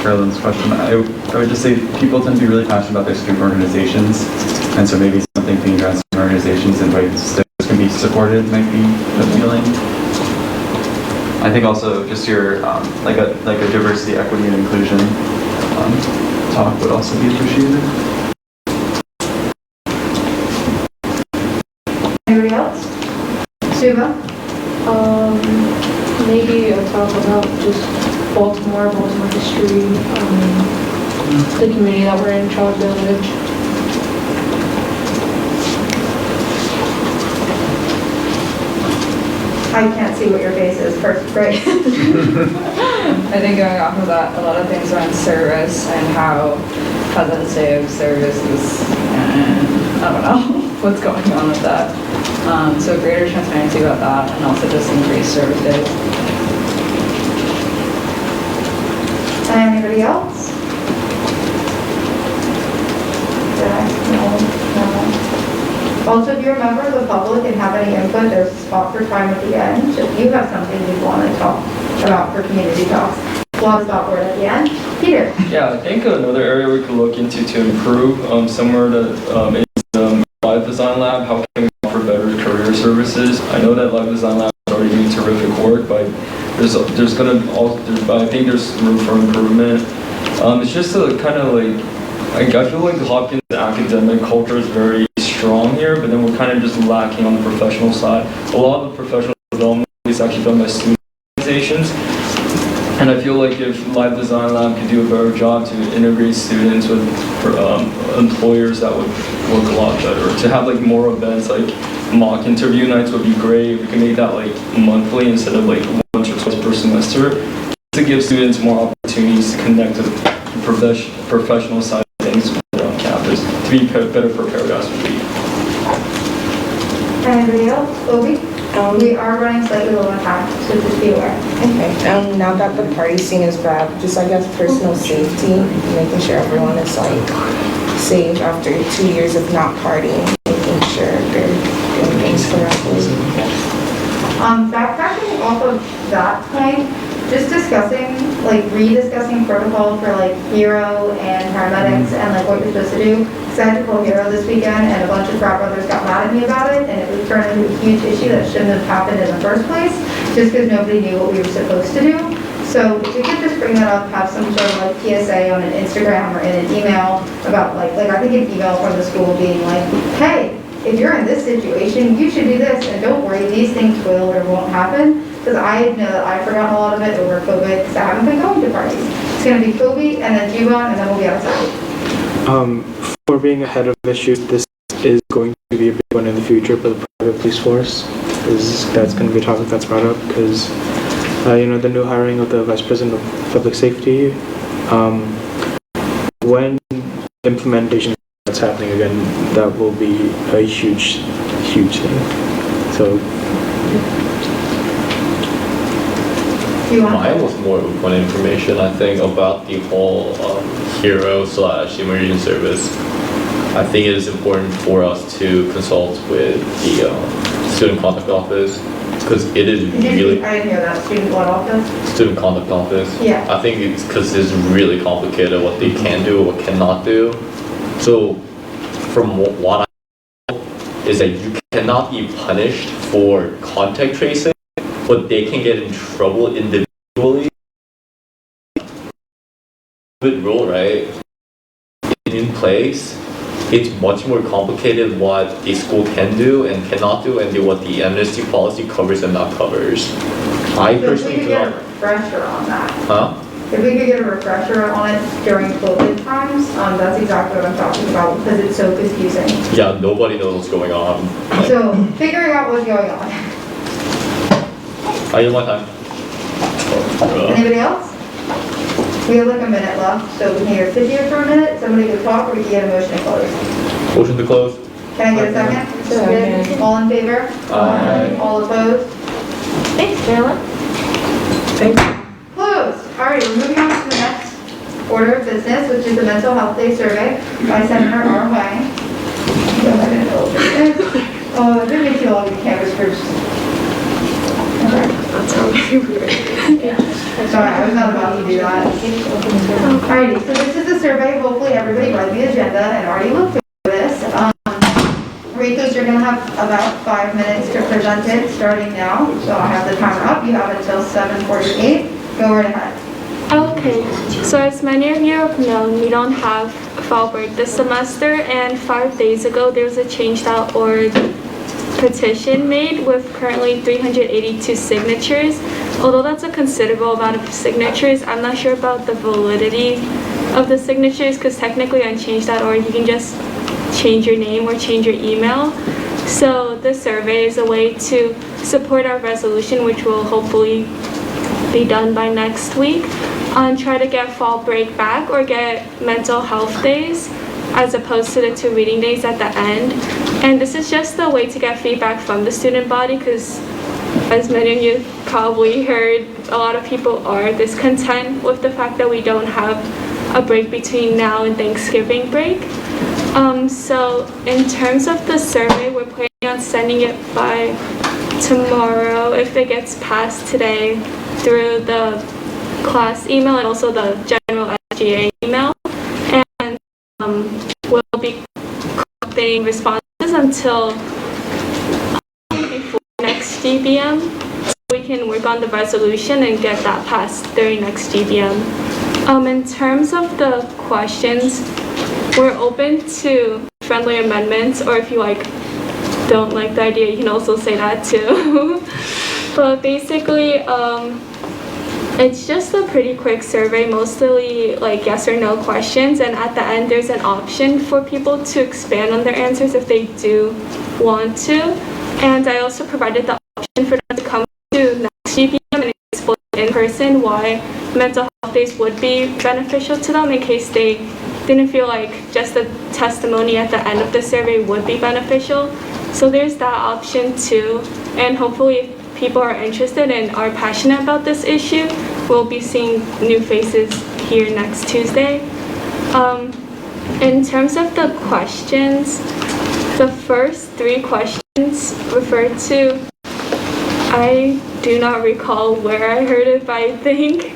Speaker 13: Carolyn's question, I would just say people tend to be really passionate about their student organizations, and so maybe something being addressed in organizations in ways that can be supported might be appealing. I think also just your, like a diversity, equity, and inclusion talk would also be appreciated.
Speaker 1: Anybody else? Suba?
Speaker 2: Maybe a talk about just Baltimore history, the community that we're in, Charles Village.
Speaker 1: I can't see what your face is. First grade.
Speaker 16: I think going off of that, a lot of things around service and how President's Day of Service is, I don't know what's going on with that. So greater transparency about that, and also just increased service days.
Speaker 1: Anybody else? No. Also, if you're a member of the public and have any input, there's a spot for time at the end. If you have something you want to talk about for community talks, we'll have a spot for it at the end. Peter?
Speaker 17: Yeah, I think another area we could look into to improve, similar to is Live Design Lab, how can we offer better career services? I know that Live Design Lab is already doing terrific work, but I think there's room for improvement. It's just a kind of I feel like Hopkins' academic culture is very strong here, but then we're kind of just lacking on the professional side. A lot of the professional development is actually done by student organizations, and I feel like if Live Design Lab could do a better job to integrate students with employers, that would work a lot better. To have more events like mock interview nights would be great. If we could make that monthly instead of once or twice per semester, to give students more opportunities to connect with the professional side of things on campus, to be better prepared as we leave.
Speaker 1: Anybody else? Obi? We are running slightly low on time, so just be aware.
Speaker 10: Okay, now that the party scene is back, just personal safety, making sure everyone is safe after 2 years of not partying, making sure they're doing things correctly.
Speaker 1: Backtracking off of that point, just discussing, rediscussing protocol for hero and paramedics and what you're supposed to do. Because I had to call hero this weekend and a bunch of frat brothers got mad at me about it, and it was turned into a huge issue that shouldn't have happened in the first place, just because nobody knew what we were supposed to do. So if we could just bring that up, have some sort of PSA on an Instagram or in an email about I think an email from the school being hey, if you're in this situation, you should do this, and don't worry, these things will or won't happen. Because I know that I've forgotten a lot of it over COVID because I haven't been going to parties. It's going to be Kobe and then G1 and then we'll be outside.
Speaker 5: For being ahead of issues, this is going to be a big one in the future for the private police force. That's going to be a topic that's brought up because, the new hiring of the Vice President of Public Safety, when implementation that's happening again, that will be a huge thing. So.
Speaker 11: Mine was more open information, I think, about the whole hero/emergency service. I think it is important for us to consult with the student conduct office because it is really.
Speaker 1: I didn't hear that. Student what office?
Speaker 11: Student conduct office.
Speaker 1: Yeah.
Speaker 11: I think it's because it's really complicated what they can do, what cannot do. So, from what I know, is that you cannot be punished for contact tracing, but they can get in trouble individually. Good rule, right? In place, it's much more complicated what the school can do and cannot do, and what the amnesty policy covers and not covers. I
Speaker 1: So if we
Speaker 11: personally
Speaker 1: could
Speaker 11: do
Speaker 1: get a
Speaker 11: not.
Speaker 1: refresher on that.
Speaker 11: Huh?
Speaker 1: If we could get a refresher on it during COVID times, that's exactly what I'm talking about, because it's so confusing.
Speaker 11: Yeah, nobody knows what's going on.
Speaker 1: So, figuring out what's going on.
Speaker 11: I yield my time.
Speaker 1: Anybody else? We have like a minute left, so we can either sit here for a minute, somebody could talk, or we can get a motion to close.
Speaker 11: Motion to close.
Speaker 1: Can I get a second?
Speaker 10: Second.
Speaker 1: All in favor?
Speaker 11: Aye.
Speaker 1: All opposed?
Speaker 7: Thanks, Marilyn.
Speaker 1: Closed. All right, we're moving on to the next order of business, which is the Mental Health Day Survey by Senator R. Wang. Go ahead and open it. Oh, it makes you all your canvas first.
Speaker 3: That's how
Speaker 1: Sorry, I was not about to do that. Alrighty, so this is a survey. Hopefully everybody read the agenda and already looked at this. Ritos, you're going to have about 5 minutes to present it starting now. So I'll have the timer up. You have until 7:48. Go right ahead.
Speaker 3: Okay, so as many of you have known, we don't have fall break this semester, and 5 days ago there was a change.org petition made with currently 382 signatures. Although that's a considerable amount of signatures, I'm not sure about the validity of the signatures, because technically on change.org you can just change your name or change your email. So the survey is a way to support our resolution, which will hopefully be done by next week, and try to get fall break back or get mental health days as opposed to the 2 reading days at the end. And this is just a way to get feedback from the student body, because as many of you probably heard, a lot of people are discontent with the fact that we don't have a break between now and Thanksgiving break. So in terms of the survey, we're planning on sending it by tomorrow if it gets passed today through the class email and also the general SGA email. And we'll be collecting responses until before next GBM, so we can work on the resolution and get that passed during next GBM. In terms of the questions, we're open to friendly amendments, or if you don't like the idea, you can also say that too. But basically, it's just a pretty quick survey, mostly yes or no questions, and at the end there's an option for people to expand on their answers if they do want to. And I also provided the option for them to come to next GPM and explain in person why mental health days would be beneficial to them, in case they didn't feel like just a testimony at the end of the survey would be beneficial. So there's that option too, and hopefully if people are interested and are passionate about this issue, we'll be seeing new faces here next Tuesday. In terms of the questions, the first 3 questions refer to, I do not recall where I heard it, but I think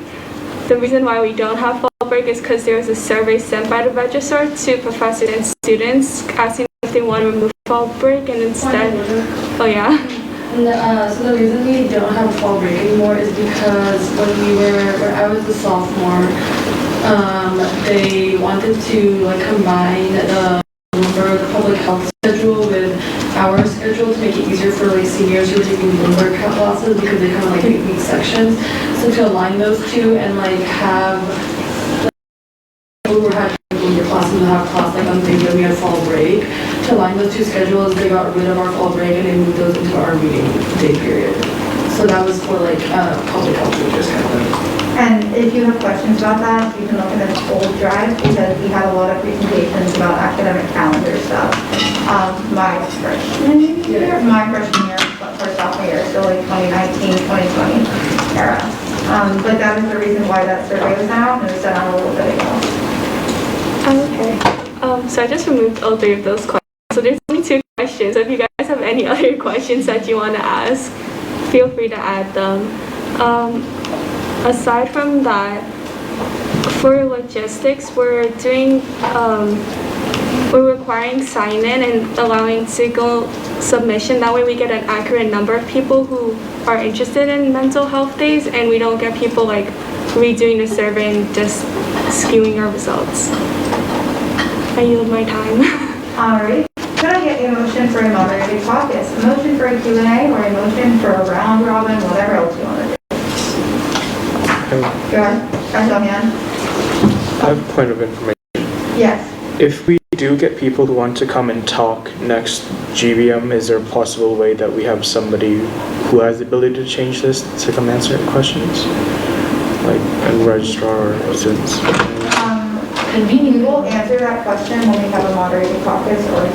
Speaker 3: the reason why we don't have fall break is because there was a survey sent by the registrar to professors and students asking if they want to remove fall break, and instead, oh yeah.
Speaker 6: So the reason we don't have fall break anymore is because when I was a sophomore, they wanted to combine the public health schedule with our schedule to make it easier for seniors who are taking Bloomberg classes, because they come in 8-week sections. So to align those two and have people who had your classes and have class on things that we had fall break, to align those 2 schedules, they got rid of our fall break and they moved those into our meeting day period. So that was for public health teachers
Speaker 1: And if you have questions about that, you can look at the old drive, because we had a lot of presentations about academic calendar stuff. My freshman year, for sophomore year, so 2019, 2020 era. But that is the reason why that survey was sent out, and it was sent out a little bit ago.
Speaker 3: Okay. So I just removed all 3 of those questions. So there's only 2 questions. So if you guys have any other questions that you want to ask, feel free to add them. Aside from that, for logistics, we're requiring sign-in and allowing single submission. That way we get an accurate number of people who are interested in mental health days, and we don't get people redoing the survey and just skewing our results. I yield my time.
Speaker 1: Alright, could I get a motion for a moderated caucus? A motion for a Q&A or a motion for a round robin, whatever else you want to do? Go ahead, raise your hand.
Speaker 5: I have a point of information.
Speaker 1: Yes.
Speaker 5: If we do get people who want to come and talk next GBM, is there a possible way that we have somebody who has the ability to change this to come answer questions? Like a registrar or students?
Speaker 1: We will answer that question when we have a moderated caucus, or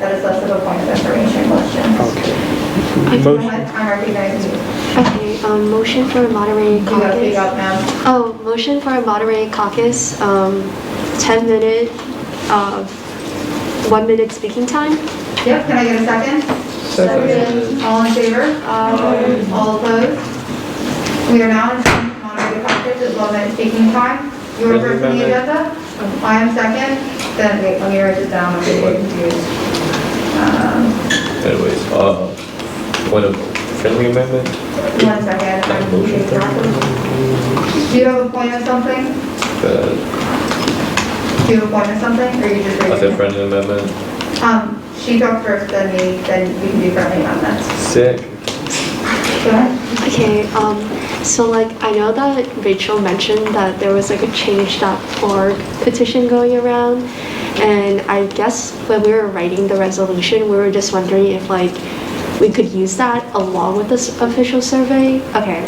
Speaker 1: that is less of a point of information question.
Speaker 5: Okay.
Speaker 1: Go ahead, I'm recognizing you.
Speaker 3: Okay, motion for a moderated
Speaker 1: You gotta speak
Speaker 3: caucus.
Speaker 1: up now.
Speaker 3: Oh, motion for a moderated caucus, 10-minute, 1-minute speaking time.
Speaker 1: Yep, can I get a second? Second. All in favor? All opposed? We are now in moderated caucus, it's 1-minute speaking time. You are first on the agenda? I am second. Then, wait, let me write this down, I'm getting confused.
Speaker 11: Anyways, point of friendly amendment?
Speaker 1: 1 second. I'm confused. Do you have a point of something? Do you have a point of something, or you just
Speaker 11: I
Speaker 1: raising
Speaker 11: said
Speaker 1: it?
Speaker 11: friendly amendment.
Speaker 1: She talked first, then me, then we can do friendly amendments.
Speaker 11: Sick.
Speaker 1: Go ahead.
Speaker 3: Okay, so like I know that Rachel mentioned that there was like a change.org petition going around, and I guess when we were writing the resolution, we were just wondering if like we could use that along with this official survey. Okay.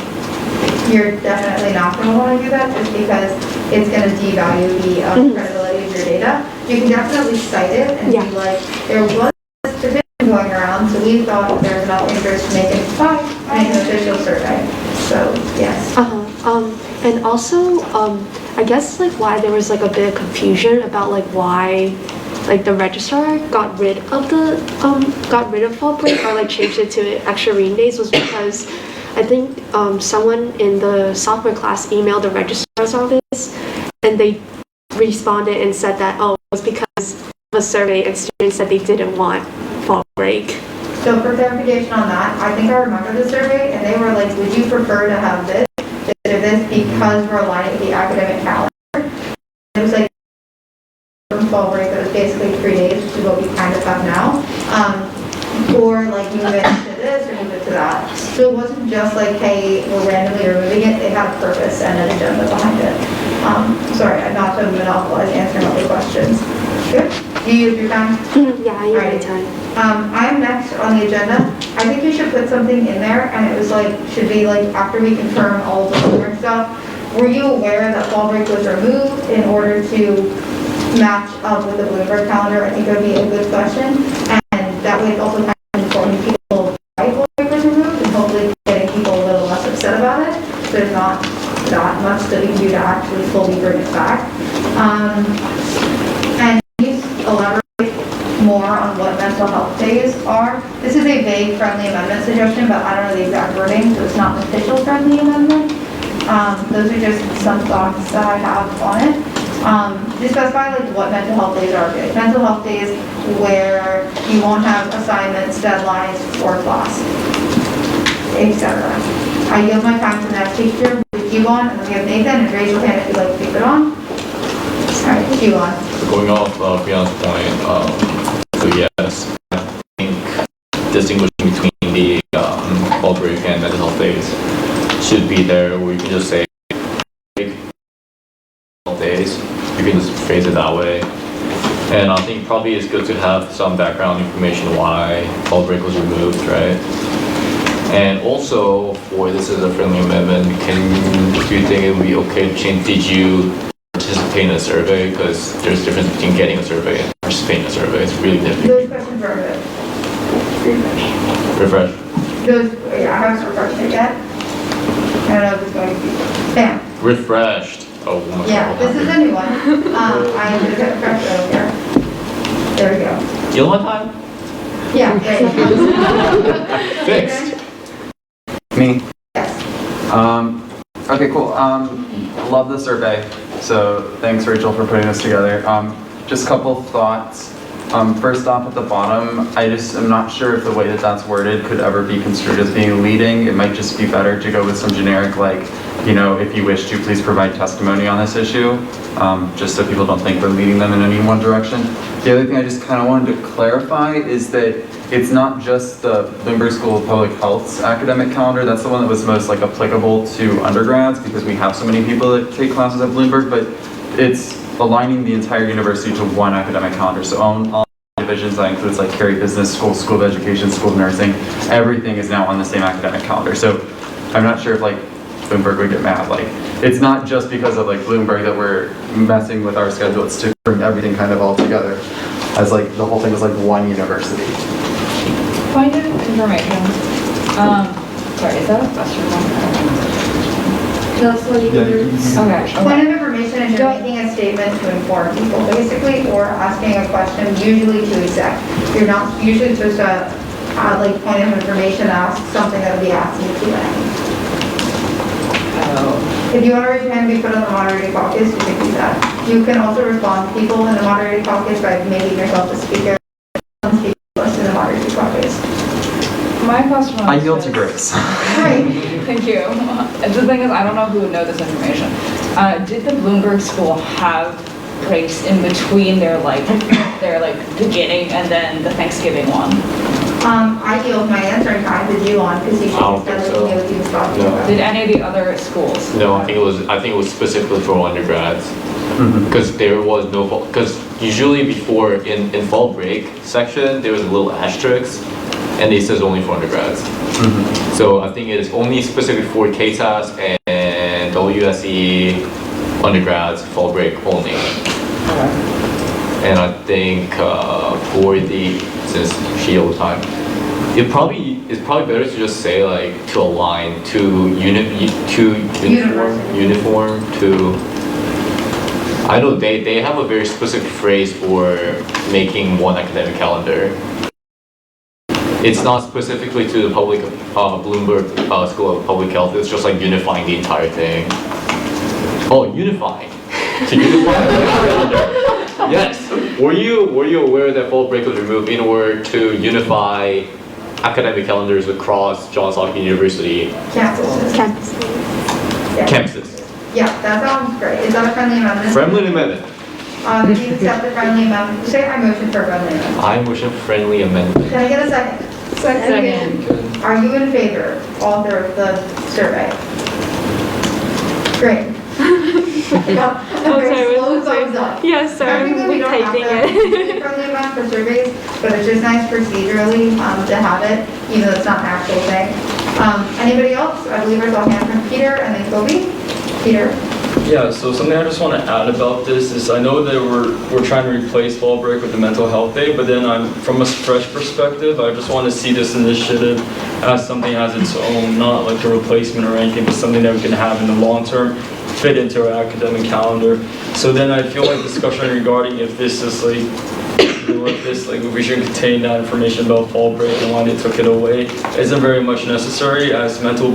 Speaker 1: You're definitely not going to want to do that just because it's going to devalue the credibility of your data. You can definitely cite it and be like, there was this petition going around, so we thought that there's enough interest to make an official survey. So, yes.
Speaker 3: And also, I guess like why there was like a bit of confusion about like why like the registrar got rid of fall break or like changed it to extra reading days was because I think someone in the sophomore class emailed the registrar's office and they responded and said that, oh, it was because of a survey and students said they didn't want fall break.
Speaker 1: So for clarification on that, I think I remember the survey and they were like, would you prefer to have this instead of this because we're aligning with the academic calendar? It was like fall break that was basically 3 days, which is what we kind of have now. Or like move it to this or move it to that. So it wasn't just like, hey, we're randomly removing it. It had a purpose and an agenda behind it. Sorry, I'm not to monopolize answering all the questions. Good. Do you use your time?
Speaker 3: Yeah, I use my time.
Speaker 1: I'm next on the agenda. I think you should put something in there, and it was like, should be like after we confirm all of the homework stuff. Were you aware that fall break was removed in order to match up with the Bloomberg calendar? I think that would be a good question. And that way it's also kind of informing people why fall break was removed and hopefully getting people a little less upset about it. There's not that much that we can do to actually fully bring it back. And please elaborate more on what mental health days are. This is a vague friendly amendment suggestion, but I don't know the exact wording, so it's not an official friendly amendment. Those are just some thoughts that I have on it. Just specify like what mental health days are good. Mental health days where you won't have assignments, deadlines, or class, etc. I yield my time to the next teacher with you on, and then we have Nathan, and raise your hand if you'd like to keep it on. Alright, you on.
Speaker 11: Going off Brianna's point, so yes, I think distinguishing between the fall break and mental health days should be there, where you can just say days. You can just phrase it that way. And I think probably it's good to have some background information why fall break was removed, right? And also, for this is a friendly amendment, do you think it would be okay to change, did you participate in a survey? Because there's a difference between getting a survey and participating in a survey. It's really different.
Speaker 1: Those questions are good.
Speaker 11: Refresh.
Speaker 1: Yeah, I haven't refreshed it yet. I don't know if it's going to be. Bam.
Speaker 11: Refreshed. Oh my God.
Speaker 1: Yeah, this is a new one. I did it fresh earlier. There we go.
Speaker 11: You want time?
Speaker 1: Yeah, great.
Speaker 11: Fixed.
Speaker 8: Me? Yes. Okay, cool. Love the survey. So thanks, Rachel, for putting this together. Just a couple thoughts. First off, at the bottom, I just am not sure if the way that that's worded could ever be construed as being leading. It might just be better to go with some generic, like, you know, if you wish to, please provide testimony on this issue, just so people don't think we're leading them in any one direction. The other thing I just kind of wanted to clarify is that it's not just the Bloomberg School of Public Health's academic calendar. That's the one that was most like applicable to undergrads because we have so many people that take classes at Bloomberg, but it's aligning the entire university to one academic calendar. So all divisions, that includes like Cary Business School, School of Education, School of Nursing, everything is now on the same academic calendar. So I'm not sure if like Bloomberg would get mad. Like, it's not just because of like Bloomberg that we're messing with our schedule, it's to bring everything kind of all together as like the whole thing was like one university.
Speaker 16: Point of information. Sorry, is that a question?
Speaker 6: That's what you do.
Speaker 16: Okay.
Speaker 1: Point of information is you're making a statement to inform people, basically, or asking a question, usually to exec. You're not usually supposed to, like, point of information, ask something that will be asked in the Q&A.
Speaker 16: Oh.
Speaker 1: If you want to raise your hand and be put on the moderated caucus, you can do that. You can also respond to people in the moderated caucus by making yourself the speaker on the list in the moderated caucus.
Speaker 16: My question was
Speaker 8: I yield to Grace.
Speaker 1: Right.
Speaker 16: Thank you. The thing is, I don't know who would know this information. Did the Bloomberg School have breaks in between their beginning and then the Thanksgiving one?
Speaker 1: I yield my answering time to Juan because he should have said what he was talking about.
Speaker 16: Did any of the other schools?
Speaker 11: No, I think it was specifically for undergrads. Because there was no, because usually before in fall break section, there was a little asterisk and it says only for undergrads. So I think it is only specific for KSAS and WSE undergrads, fall break only. And I think for the, since she all the time, it's probably better to just say like to align to uniform to. I know they have a very specific phrase for making one academic calendar. It's not specifically to the public Bloomberg School of Public Health. It's just like unifying the entire thing. Oh, unifying to unify the calendar. Yes. Were you aware that fall break was removed in order to unify academic calendars across Johns Hopkins University
Speaker 1: Campuses.
Speaker 11: campuses?
Speaker 1: Yeah, that sounds great. Is that a friendly amendment?
Speaker 11: Friendly amendment.
Speaker 1: Do you accept the friendly amendment? Say I motion for a friendly amendment.
Speaker 11: I motion friendly amendment.
Speaker 1: Can I get a second?
Speaker 16: Second.
Speaker 1: Are you in favor, author of the survey? Great.
Speaker 3: sorry,
Speaker 1: Slow thumbs up.
Speaker 3: Yes, sorry,
Speaker 1: Technically, we don't have
Speaker 3: typing
Speaker 1: to do friendly amendment for surveys, but it's just nice procedurally to have it, even though it's not an actual thing. Anybody else? I believe I saw a hand from Peter and then Kobe. Peter.
Speaker 17: Yeah, so something I just want to add about this is I know that we're trying to replace fall break with the mental health day, but then from a fresh perspective, I just want to see this initiative as something as its own, not like a replacement or anything, but something that we can have in the long term, fit into our academic calendar. So then I feel like discussion regarding if this is like we should contain that information about fall break and why they took it away isn't very much necessary, as mental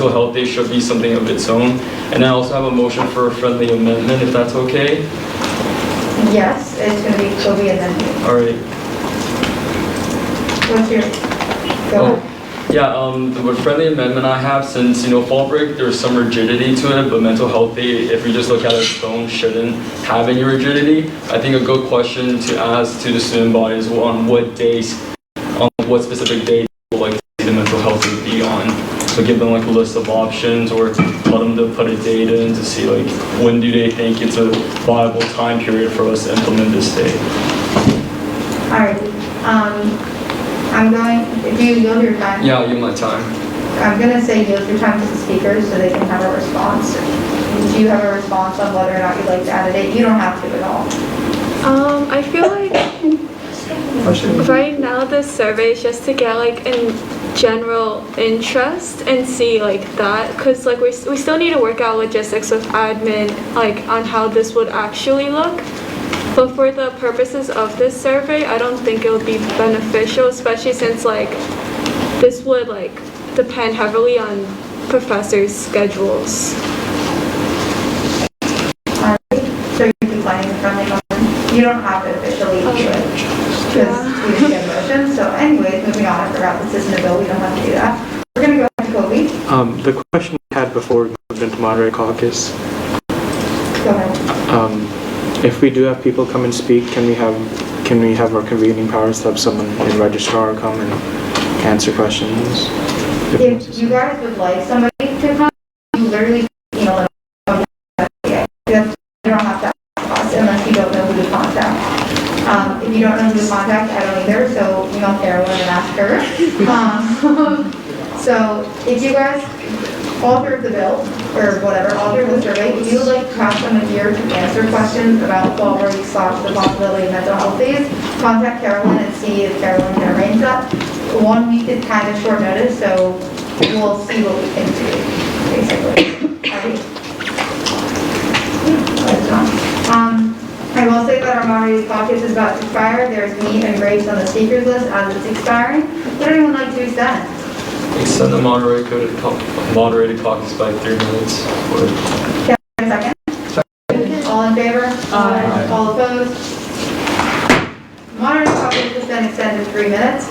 Speaker 17: health day should be something of its own. And I also have a motion for a friendly amendment, if that's okay.
Speaker 1: Yes, it's going to be Kobe and then you.
Speaker 17: All right.
Speaker 1: What's your, go ahead.
Speaker 17: Yeah, the friendly amendment I have, since, fall break, there's some rigidity to it, but mental health day, if we just look at its own, shouldn't have any rigidity. I think a good question to ask to the student body is on what what specific day they would like to see the mental health day be on. So give them like a list of options, or tell them to put a date in to see like when do they think it's a viable time period for us to implement this day.
Speaker 1: All right. Do you yield your time?
Speaker 17: Yeah, I'll give my time.
Speaker 1: I'm going to say yield your time to the speakers so they can have a response. Do you have a response on whether or not you'd like to add a date? You don't have to at all.
Speaker 3: I feel like right now this survey is just to get like in general interest and see like that, because like we still need to work out logistics with admin like on how this would actually look. But for the purposes of this survey, I don't think it would be beneficial, especially since like this would like depend heavily on professors' schedules.
Speaker 1: So you're declining the friendly amendment? You don't have to officially do it because we didn't get a motion. So anyways, moving on, I forgot this isn't a bill, we don't have to do that. We're going to go ahead to Kobe.
Speaker 5: The question we had before we moved into moderated caucus.
Speaker 1: Go ahead.
Speaker 5: If we do have people come and speak, can we have our convening powers to have someone in registrar come and answer questions?
Speaker 1: If you guys would like somebody to come, you literally email them. You don't have to ask us unless you don't know who to contact. If you don't know who to contact, I don't either, so email Carolyn and ask her. So if you guys author the bill, or whatever, author the survey, if you would like to have someone here to answer questions about fall break / the possibility of mental health days, contact Carolyn and see if Carolyn can arrange that. 1 week is kind of short notice, so we'll see what we can do, basically. I will say that our moderated caucus is about to expire. There's me and Grace on the speakers list as it's expiring. Would anyone like to extend?
Speaker 17: Extend the moderated caucus by 3 minutes.
Speaker 1: Can I have a second? All in favor? Aye. All opposed? Moderated caucus has been extended 3 minutes.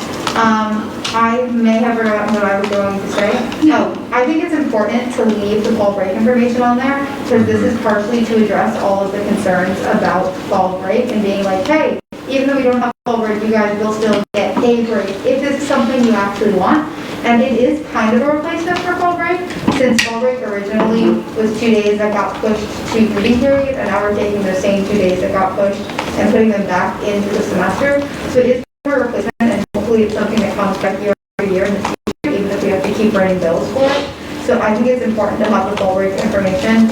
Speaker 1: I may have forgotten what I was going to say. No, I think it's important to leave the fall break information on there because this is partially to address all of the concerns about fall break and being like, hey, even though we don't have fall break, you guys will still get a break if this is something you actually want. And it is kind of a replacement for fall break, since fall break originally was 2 days that got pushed to reading period, and now we're taking those same 2 days that got pushed and putting them back into the semester. So it is a replacement, and hopefully it's something that comes back year after year in the future, even if we have to keep running bills for it. So I think it's important to have the fall break information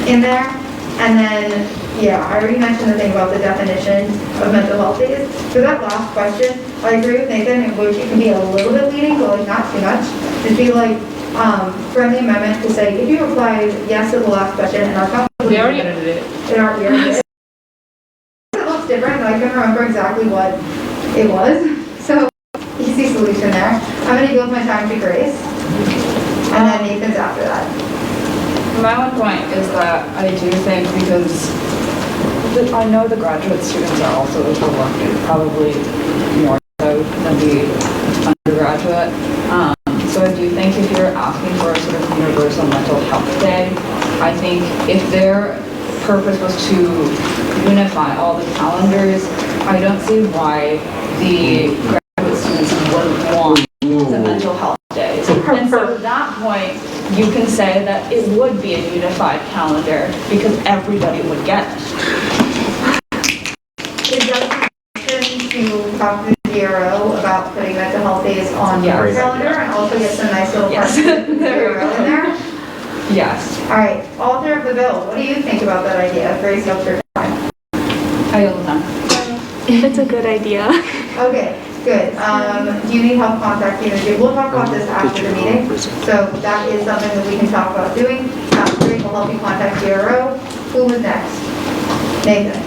Speaker 1: in there. And then, yeah, I already mentioned the thing about the definition of mental health days. For that last question, I agree with Nathan in which it can be a little bit leading, but like not too much. It'd be like friendly amendment to say, if you replied yes to the last question and our council.
Speaker 2: They already edited it.
Speaker 1: It already edited it. It looks different, but I couldn't remember exactly what it was. So, easy solution there. I'm going to yield my time to Grace. And then Nathan's after that.
Speaker 16: My one point is that I do think because I know the graduate students are also overworked, probably more so than the undergraduate. So I do think if you're asking for a sort of universal mental health day, I think if their purpose was to unify all the calendars, I don't see why the graduate students wouldn't want the mental health days. And so at that point, you can say that it would be a unified calendar because everybody would get it.
Speaker 1: Is that a suggestion to talk to the DRO about putting mental health days on your calendar and also get some nice little parts of the DRO in there?
Speaker 16: Yes.
Speaker 1: All right, author of the bill, what do you think about that idea? Grace, you'll turn time.
Speaker 16: I yield the time.
Speaker 3: It's a good idea.
Speaker 1: Okay, good. Do you need help contacting the DRO? We'll talk about this after the meeting. So that is something that we can talk about doing. Grace will help you contact DRO. Who was next? Nathan.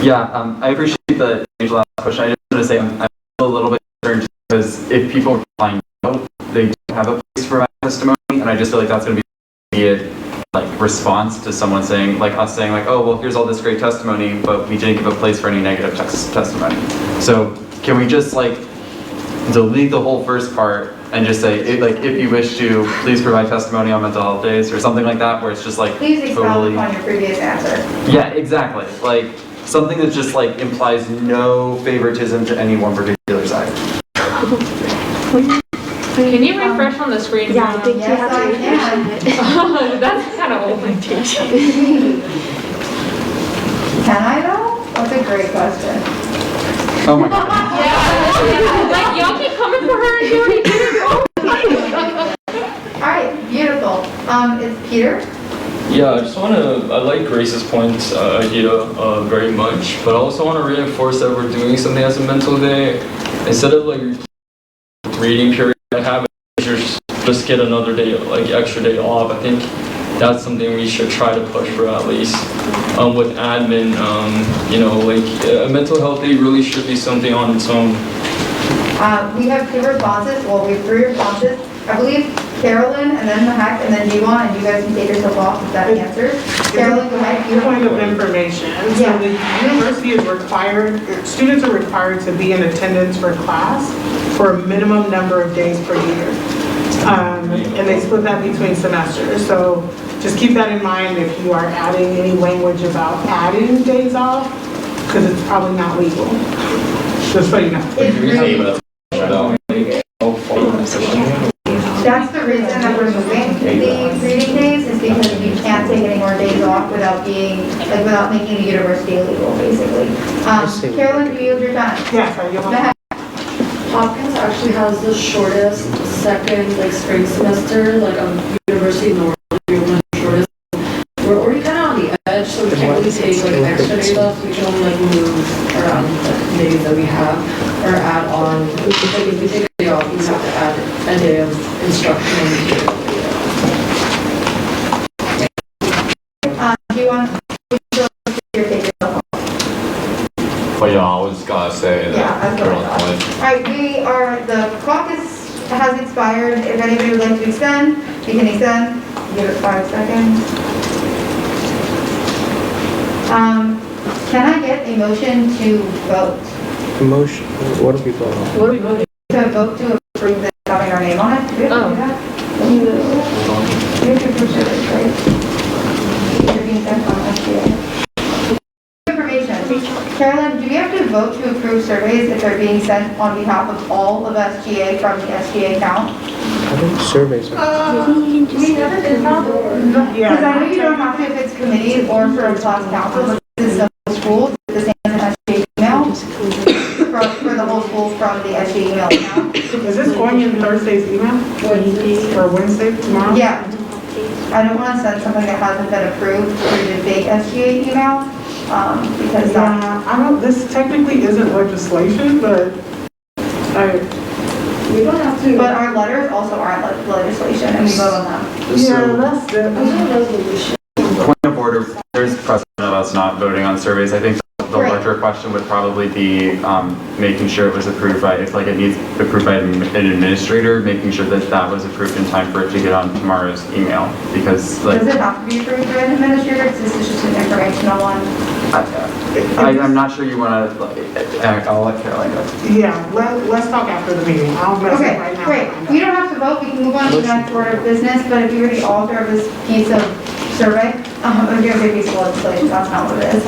Speaker 8: Yeah, I appreciate the last question. I just want to say I'm a little bit concerned because if people are flying out, they don't have a place for my testimony, and I just feel like that's going to be a response to someone saying, like us saying, like, oh, well, here's all this great testimony, but we didn't give a place for any negative testimony. So can we just delete the whole first part and just say, if you wish to, please provide testimony on mental health days or something like that, where it's just
Speaker 1: Please expound upon your previous answer.
Speaker 8: Yeah, exactly. Something that just implies no favoritism to any one particular side.
Speaker 2: Can you refresh on the screen?
Speaker 3: Yeah, I think you have to refresh it.
Speaker 2: That's kind of old.
Speaker 1: Can I though? That's a great question.
Speaker 8: Oh my god.
Speaker 2: Yeah, y'all keep coming for her and doing it.
Speaker 1: All right, beautiful. It's Peter.
Speaker 17: Yeah, I like Grace's point idea very much, but I also want to reinforce that we're doing something as a mental day. Instead of reading period I have, just get another day, extra day off. I think that's something we should try to push for at least. With admin, a mental health day really should be something on its own.
Speaker 1: We have 2 responses, well, we have 3 responses. I believe Carolyn, and then Mahak, and then Jiwon, and you guys can take yourself off if that answers. Carolyn, go ahead.
Speaker 12: Your point of information.
Speaker 1: Yeah.
Speaker 12: So the university is required, students are required to be in attendance for class for a minimum number of days per year. And they split that between semesters. So just keep that in mind if you are adding any language about adding days off, because it's probably not legal. Just so you know.
Speaker 1: That's the reason that we're moving the reading days, is because you can't take any more days off without without making the university illegal, basically. Carolyn, do you yield your time?
Speaker 12: Yes, I yield
Speaker 1: Go
Speaker 12: my
Speaker 1: ahead.
Speaker 6: Hopkins actually has the shortest second spring semester, university in the world, the shortest. We're already kind of on the edge, so we can't really take extra days off. We can only move around the days that we have or add on. If we take a day off, we have to add a day of instruction.
Speaker 1: Do you want to your pages off?
Speaker 11: But yeah, I was gonna say
Speaker 1: Yeah,
Speaker 11: that.
Speaker 1: that's what I thought. All right, the clock has expired. If anybody would like to extend, you can extend. Give it 5 seconds. Can I get a motion to vote?
Speaker 5: Motion, what are we voting on?
Speaker 1: To vote to approve this having our name on it? Do we have to do that? We have to approve surveys, right? They're being sent on SBA. Information. Carolyn, do we have to vote to approve surveys if they're being sent on behalf of all of SGA from the SGA account?
Speaker 5: I think surveys are.
Speaker 1: We never did that. Because I know you don't have to if it's committees or for a class council, but this is the school, the same as SGA email. For the whole school from the SGA email account.
Speaker 12: Is this going in Thursday's email? Or Wednesday, tomorrow?
Speaker 1: Yeah. I don't want to send something that hasn't been approved through the big SGA email, because
Speaker 12: this technically isn't legislation, but
Speaker 6: we don't have to.
Speaker 1: But our letters also aren't legislation, and we vote on them.
Speaker 12: that's the
Speaker 6: resolution.
Speaker 8: Point of order, there's precedent of us not voting on surveys. I think the larger question would probably be making sure it was approved by, if it needs approved by an administrator, making sure that that was approved in time for it to get on tomorrow's email. Because
Speaker 1: Does it have to be approved by an administrator? Because this is just an informational one.
Speaker 8: I'm not sure you want to, I'll let Caroline go.
Speaker 12: Yeah, let's talk after the meeting. I'll mess it
Speaker 1: Okay,
Speaker 12: right now.
Speaker 1: great. We don't have to vote. We can move on to the next order of business, but if you were the author of this piece of survey, if you're a big piece of legislation, that's not what it is.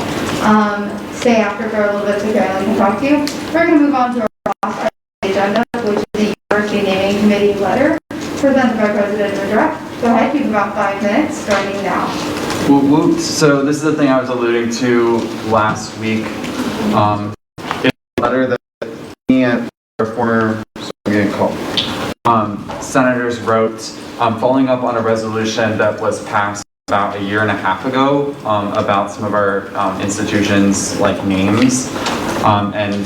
Speaker 1: Stay after for a little bit so Carolyn can talk to you. We're going to move on to our last item on the agenda, which is the University Naming Committee letter presented by President Direct. Go ahead, you have about 5 minutes, starting now.
Speaker 8: So this is the thing I was alluding to last week. It's a letter that me and our former senators wrote, following up on a resolution that was passed about 1.5 years ago about some of our institutions like names and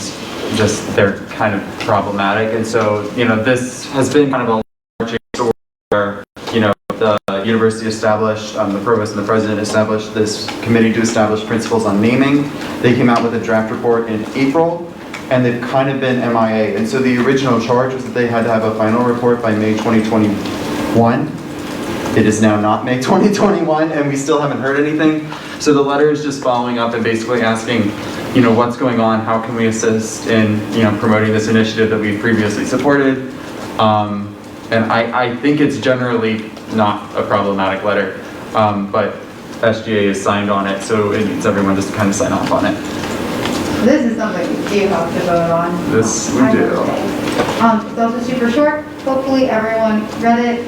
Speaker 8: just they're kind of problematic. And so, this has been kind of a large story where, the university established, the provost and the president established this committee to establish principles on naming. They came out with a draft report in April, and they've kind of been MIA. And so the original charge was that they had to have a final report by May 2021. It is now not May 2021, and we still haven't heard anything. So the letter is just following up and basically asking, what's going on? How can we assist in, promoting this initiative that we previously supported? And I think it's generally not a problematic letter, but SGA is signed on it, so it needs everyone just to kind of sign off on it.
Speaker 1: This is something we do have to vote on.
Speaker 8: This we do.
Speaker 1: It's also super short. Hopefully everyone read it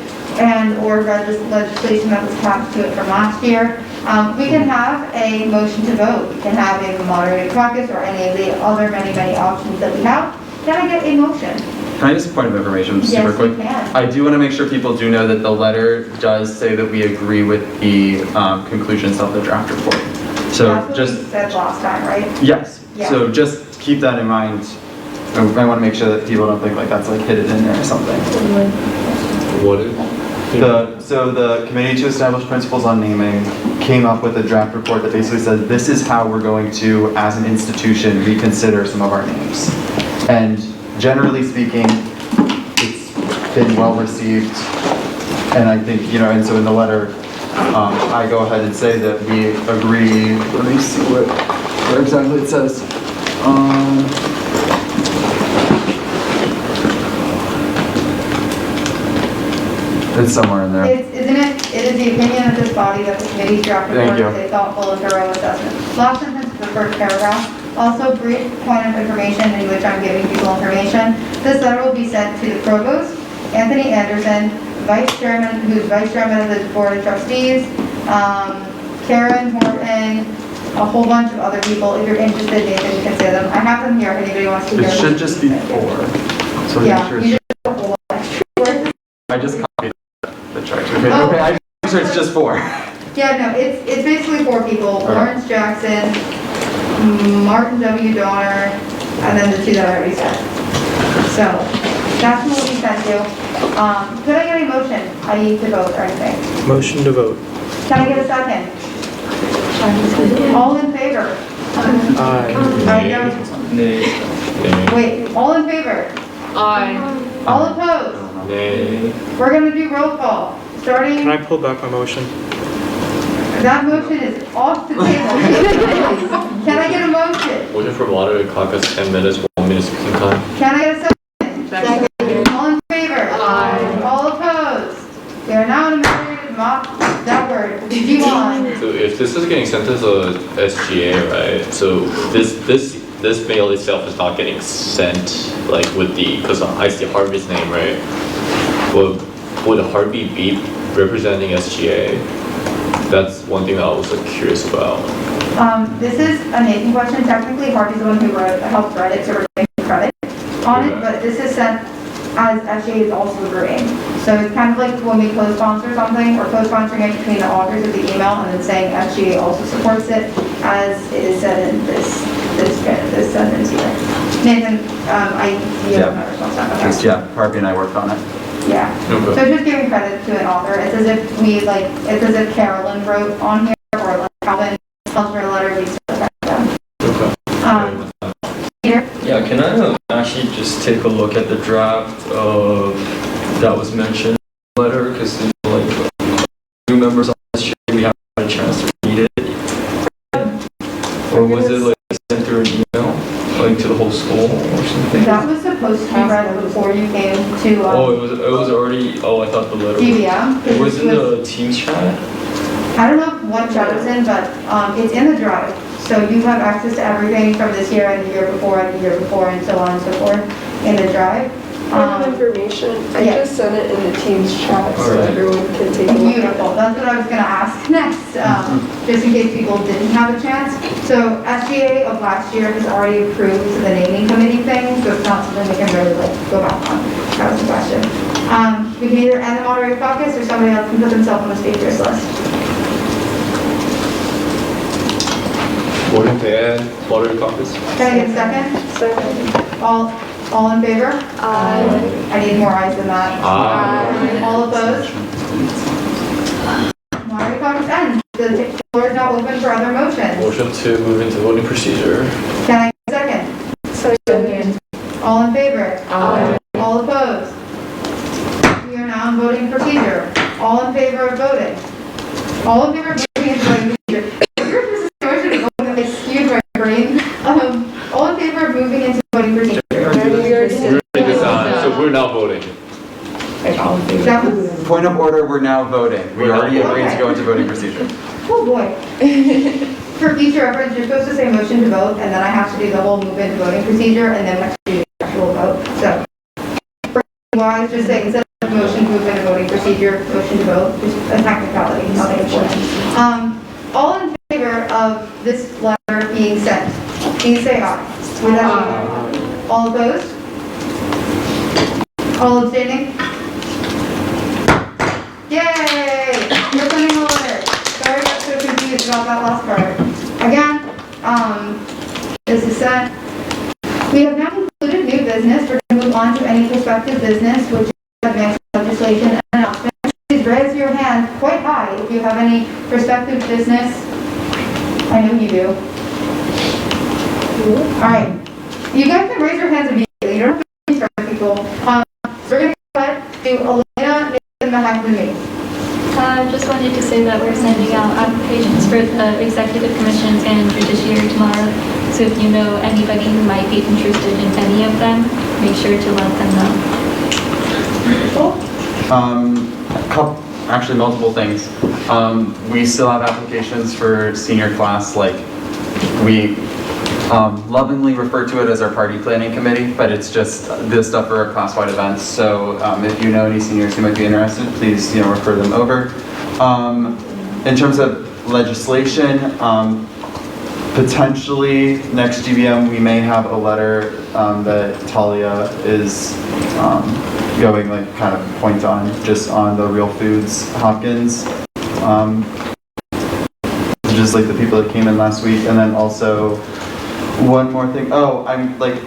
Speaker 1: or read this legislation that was attached to it from last year. We can have a motion to vote. We can have a moderated caucus or any of the other many options that we have. Can I get a motion?
Speaker 8: Can I just point of information super quick?
Speaker 1: Yes, you can.
Speaker 8: I do want to make sure people do know that the letter does say that we agree with the conclusions of the draft report. So
Speaker 1: That's what
Speaker 8: just
Speaker 1: we said last time, right?
Speaker 8: yes.
Speaker 1: Yeah.
Speaker 8: So just keep that in mind. I want to make sure that people don't think that's hidden in there or something.
Speaker 11: What is?
Speaker 13: So the Committee to Establish Principles on Naming came up with a draft report that basically said this is how we're going to, as an institution, reconsider some of our names. And generally speaking, it's been well received. And I think, and so in the letter, I go ahead and say that we agree. Let me see where exactly it says.
Speaker 8: It's somewhere in there.
Speaker 1: Isn't it? It is the opinion of this body that the committee's draft
Speaker 8: Thank
Speaker 1: report
Speaker 8: you.
Speaker 1: is a thoughtful and thorough assessment. Last sentence of the first paragraph. Also, brief point of information in which I'm giving people information. This letter will be sent to the provost, Anthony Anderson, who's vice chairman of the board of trustees, Karen Horton, a whole bunch of other people. If you're interested, Nathan, you can say them. I have them here if anybody wants to hear
Speaker 8: It
Speaker 1: them.
Speaker 8: should just be 4. So
Speaker 1: Yeah,
Speaker 8: make sure
Speaker 1: you
Speaker 8: it's
Speaker 1: just have a whole bunch.
Speaker 8: I just copied the chart. Okay,
Speaker 1: Oh.
Speaker 8: okay, I just make sure it's just 4.
Speaker 1: Yeah, no, it's basically 4 people.
Speaker 8: Okay.
Speaker 1: Lawrence Jackson, Martin W. Donner, and then the 2 that I already said. So, that's who will be sent to. Could I get a motion? I need to vote or anything.
Speaker 5: Motion to vote.
Speaker 1: Can I get a second? All in favor?
Speaker 5: Aye.
Speaker 1: I don't,
Speaker 17: Nay.
Speaker 1: wait, all in favor?
Speaker 2: Aye.
Speaker 1: All opposed?
Speaker 17: Nay.
Speaker 1: We're gonna do roll call, starting,
Speaker 5: Can I pull back my motion?
Speaker 1: that motion is off the table. Can I get a motion?
Speaker 11: Motion for moderate caucus 10 minutes, 1 minute speaking time.
Speaker 1: Can I get a second? Second. All in favor? Aye. All opposed? We are now in a period of that word, G1.
Speaker 11: So if this is getting sent as a SGA, right? So this mail itself is not getting sent like with the, because I see Harvey's name, right? Would Harvey be representing SGA? That's one thing that I was like, curious about.
Speaker 1: This is a Nathan question. Technically, Harvey's the one who helped write it, so we're giving credit on it, but this is sent as SGA is also agreeing. So it's kind of like when we co-sponsor something, or co-sponsoring it between the authors of the email and then saying SGA also supports it, as it is said in this sentence here. Nathan, you have my response on that.
Speaker 8: Just, yeah, Harvey and I worked on it.
Speaker 1: Yeah.
Speaker 11: Okay.
Speaker 1: So just giving credit to an author. It's as if it's as if Carolyn wrote on here, or like Calvin tells her a letter, we still affect them.
Speaker 11: Okay.
Speaker 1: Peter?
Speaker 17: Yeah, can I actually just take a look at the draft of that was mentioned in the letter? Because like new members on this year, we haven't had a chance to read it. Or was it like sent through an email, like to the whole school or something?
Speaker 1: That was supposed to be read before you came to
Speaker 17: Oh, it was already. Oh, I thought the letter.
Speaker 1: GBM.
Speaker 17: It was in the Teams chat.
Speaker 1: I don't know what chat it's in, but it's in the drive. So you have access to everything from this year and the year before and the year before and so on and so forth in the drive.
Speaker 9: Point of information, I
Speaker 1: yeah.
Speaker 9: just sent it in the Teams chat so
Speaker 17: Alright.
Speaker 9: everyone can take a look.
Speaker 1: Beautiful. That's what I was going to ask next, just in case people didn't have a chance. So SGA of last year has already approved the naming committee thing, so it's not something we can really like go back on. That was the question. We can either end the moderator caucus or somebody else can put themselves on the speakers list.
Speaker 11: Motion to end moderate caucus.
Speaker 1: Can I get a second?
Speaker 9: Second.
Speaker 1: All in favor?
Speaker 9: Aye.
Speaker 1: I need more ayes than that.
Speaker 11: Aye.
Speaker 1: All opposed? Moderator caucus ends. The floor is now open for other motions.
Speaker 11: Motion to move into voting procedure.
Speaker 1: Can I get a second?
Speaker 9: Second.
Speaker 1: All in favor?
Speaker 9: Aye.
Speaker 1: All opposed? We are now in voting procedure. All in favor of voting? All in favor of moving into voting procedure? Excuse my brain. All in favor of moving into voting procedure?
Speaker 11: So we're now voting.
Speaker 1: That was,
Speaker 8: Point of order, we're now voting. We already agreed to go into voting procedure.
Speaker 1: oh boy. For future reference, you're supposed to say motion to vote, and then I have to do the whole move into voting procedure, and then we have to do the actual vote. So, for wise, just say instead of motion to move into voting procedure, motion to vote, just a technicality, nothing important. All in favor of this letter being sent, please say aye. Would that be all opposed? All abstaining? Yay! You're sending a letter. Sorry I got so confused about that last part. Again, this is sent. We have now concluded new business. We're going to move on to any prospective business, which is advanced legislation and announcements. Please raise your hand quite high if you have any prospective business. I know you do. All right. You guys can raise your hands immediately. You don't have to be starting people. So we're going to go ahead to Elena Mahakumi.
Speaker 4: Just wanted to say that we're sending out applications for the executive commissions and judiciary tomorrow. So if you know anybody who might be interested in any of them, make sure to let them know.
Speaker 1: Cool.
Speaker 8: Actually multiple things. We still have applications for senior class, like we lovingly refer to it as our party planning committee, but it's just this stuff for our class-wide events. So if you know any seniors who might be interested, please refer them over. In terms of legislation, potentially next GBM we may have a letter that Talia is going like kind of point on, just on the Real Foods Hopkins, just like the people that came in last week. And then also one more thing. Oh, I'm like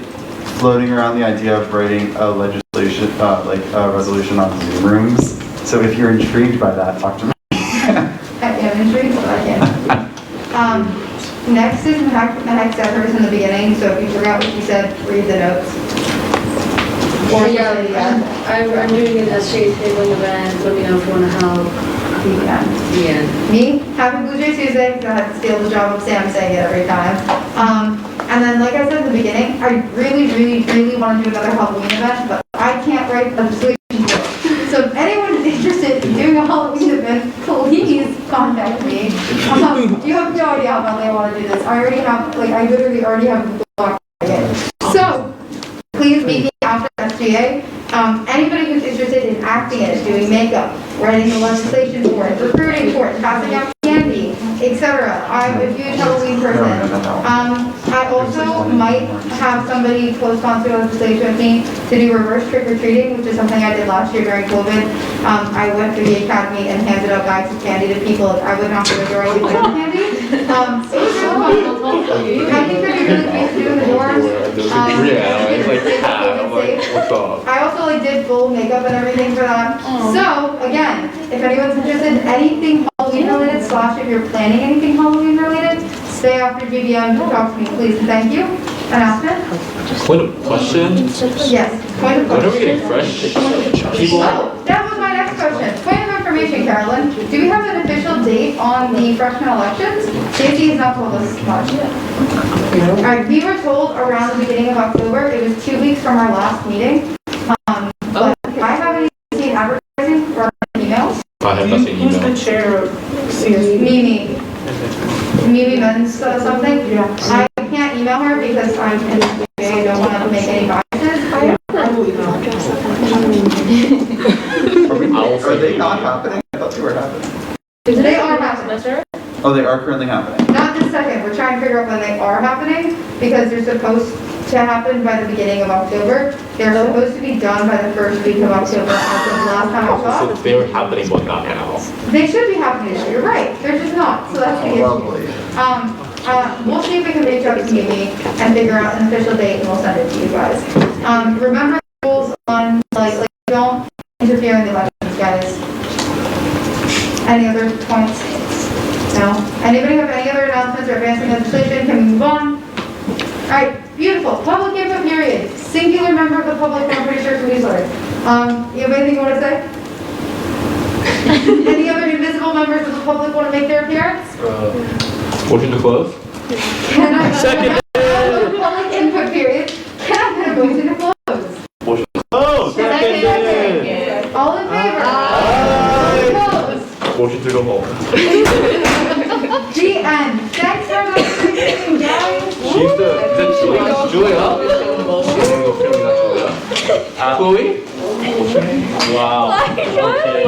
Speaker 8: floating around the idea of writing a legislation, like a resolution on Zoom rooms. So if you're intrigued by that, talk to me.
Speaker 1: I am intrigued, but I can't. Next is Mahek said hers in the beginning, so if you forgot what you said, read the notes. Or
Speaker 6: Yeah, I'm doing an SJ tabling event, let me know if you want to help. The end.
Speaker 1: Me, happy Blue Jay Tuesday, because I had to steal the job of Sam saying it every time. And then, like I said in the beginning, I really want to do another Halloween event, but I can't write legislation for it. So if anyone is interested in doing a Halloween event, please contact me. You have no idea how badly I want to do this. I literally already have the block. So, please meet me after SGA. Anybody who's interested in acting it, doing makeup, writing the legislation for it, recruiting for it, passing out candy, etc. I'm a huge Halloween person. I also might have somebody co-sponsor legislation with me to do reverse trick-or-treating, which is something I did last year during COVID. I went through the academy and handed out bags of candy to people. I would not go door and give them candy. It was really fun. I think that'd be really cute to do in the dorms. I also did full makeup and everything for that. So again, if anyone's interested in anything Halloween related, / if you're planning anything Halloween related, stay after GBM to talk to me, please. And thank you. Announcement?
Speaker 11: Point of question?
Speaker 1: Yes. Point of question.
Speaker 11: When are we getting fresh people?
Speaker 1: Oh, that was my next question. Point of information, Carolyn. Do we have an official date on the freshman elections? Stacey has not told us much. All right, we were told around the beginning of October. It was 2 weeks from our last meeting. But I haven't even seen advertising or emails.
Speaker 11: I have not seen
Speaker 12: Who's the
Speaker 11: emails.
Speaker 12: chair of CSE?
Speaker 1: Mimi Men's something. Yeah. I can't email her because I'm in the I don't want to make any biases.
Speaker 8: Are they not happening? I thought they were happening.
Speaker 1: They are happening.
Speaker 8: Oh, they are currently happening.
Speaker 1: Not this second. We're trying to figure out when they are happening because they're supposed to happen by the beginning of October. They're supposed to be done by the first week of October as of last time I
Speaker 11: So
Speaker 1: saw.
Speaker 11: they were happening, but not now.
Speaker 1: They should be happening this year. You're right. They're just not. So that's the issue.
Speaker 8: Lovely.
Speaker 1: We'll see if we can reach out to Mimi and figure out an official date and we'll send it to you guys. Remember the rules on like don't interfere in the elections, guys. Any other points? No? Anybody have any other announcements or advancing legislation? Can we move on? Alright, beautiful. Public input period. Singular member of the public, I'm pretty sure it's a newsletter. You have anything you want to say? Any other invisible members of the public want to make their appearance?
Speaker 11: Motion to close?
Speaker 1: Can I?
Speaker 11: Second.
Speaker 1: Public input period. Can I get a motion to close?
Speaker 11: Motion to close.
Speaker 1: Second. All in favor? Close.
Speaker 11: Motion to go home.
Speaker 1: The end. Thanks for listening, guys.
Speaker 11: She's the, is that Julia? Julia? Chloe? Wow. Okay.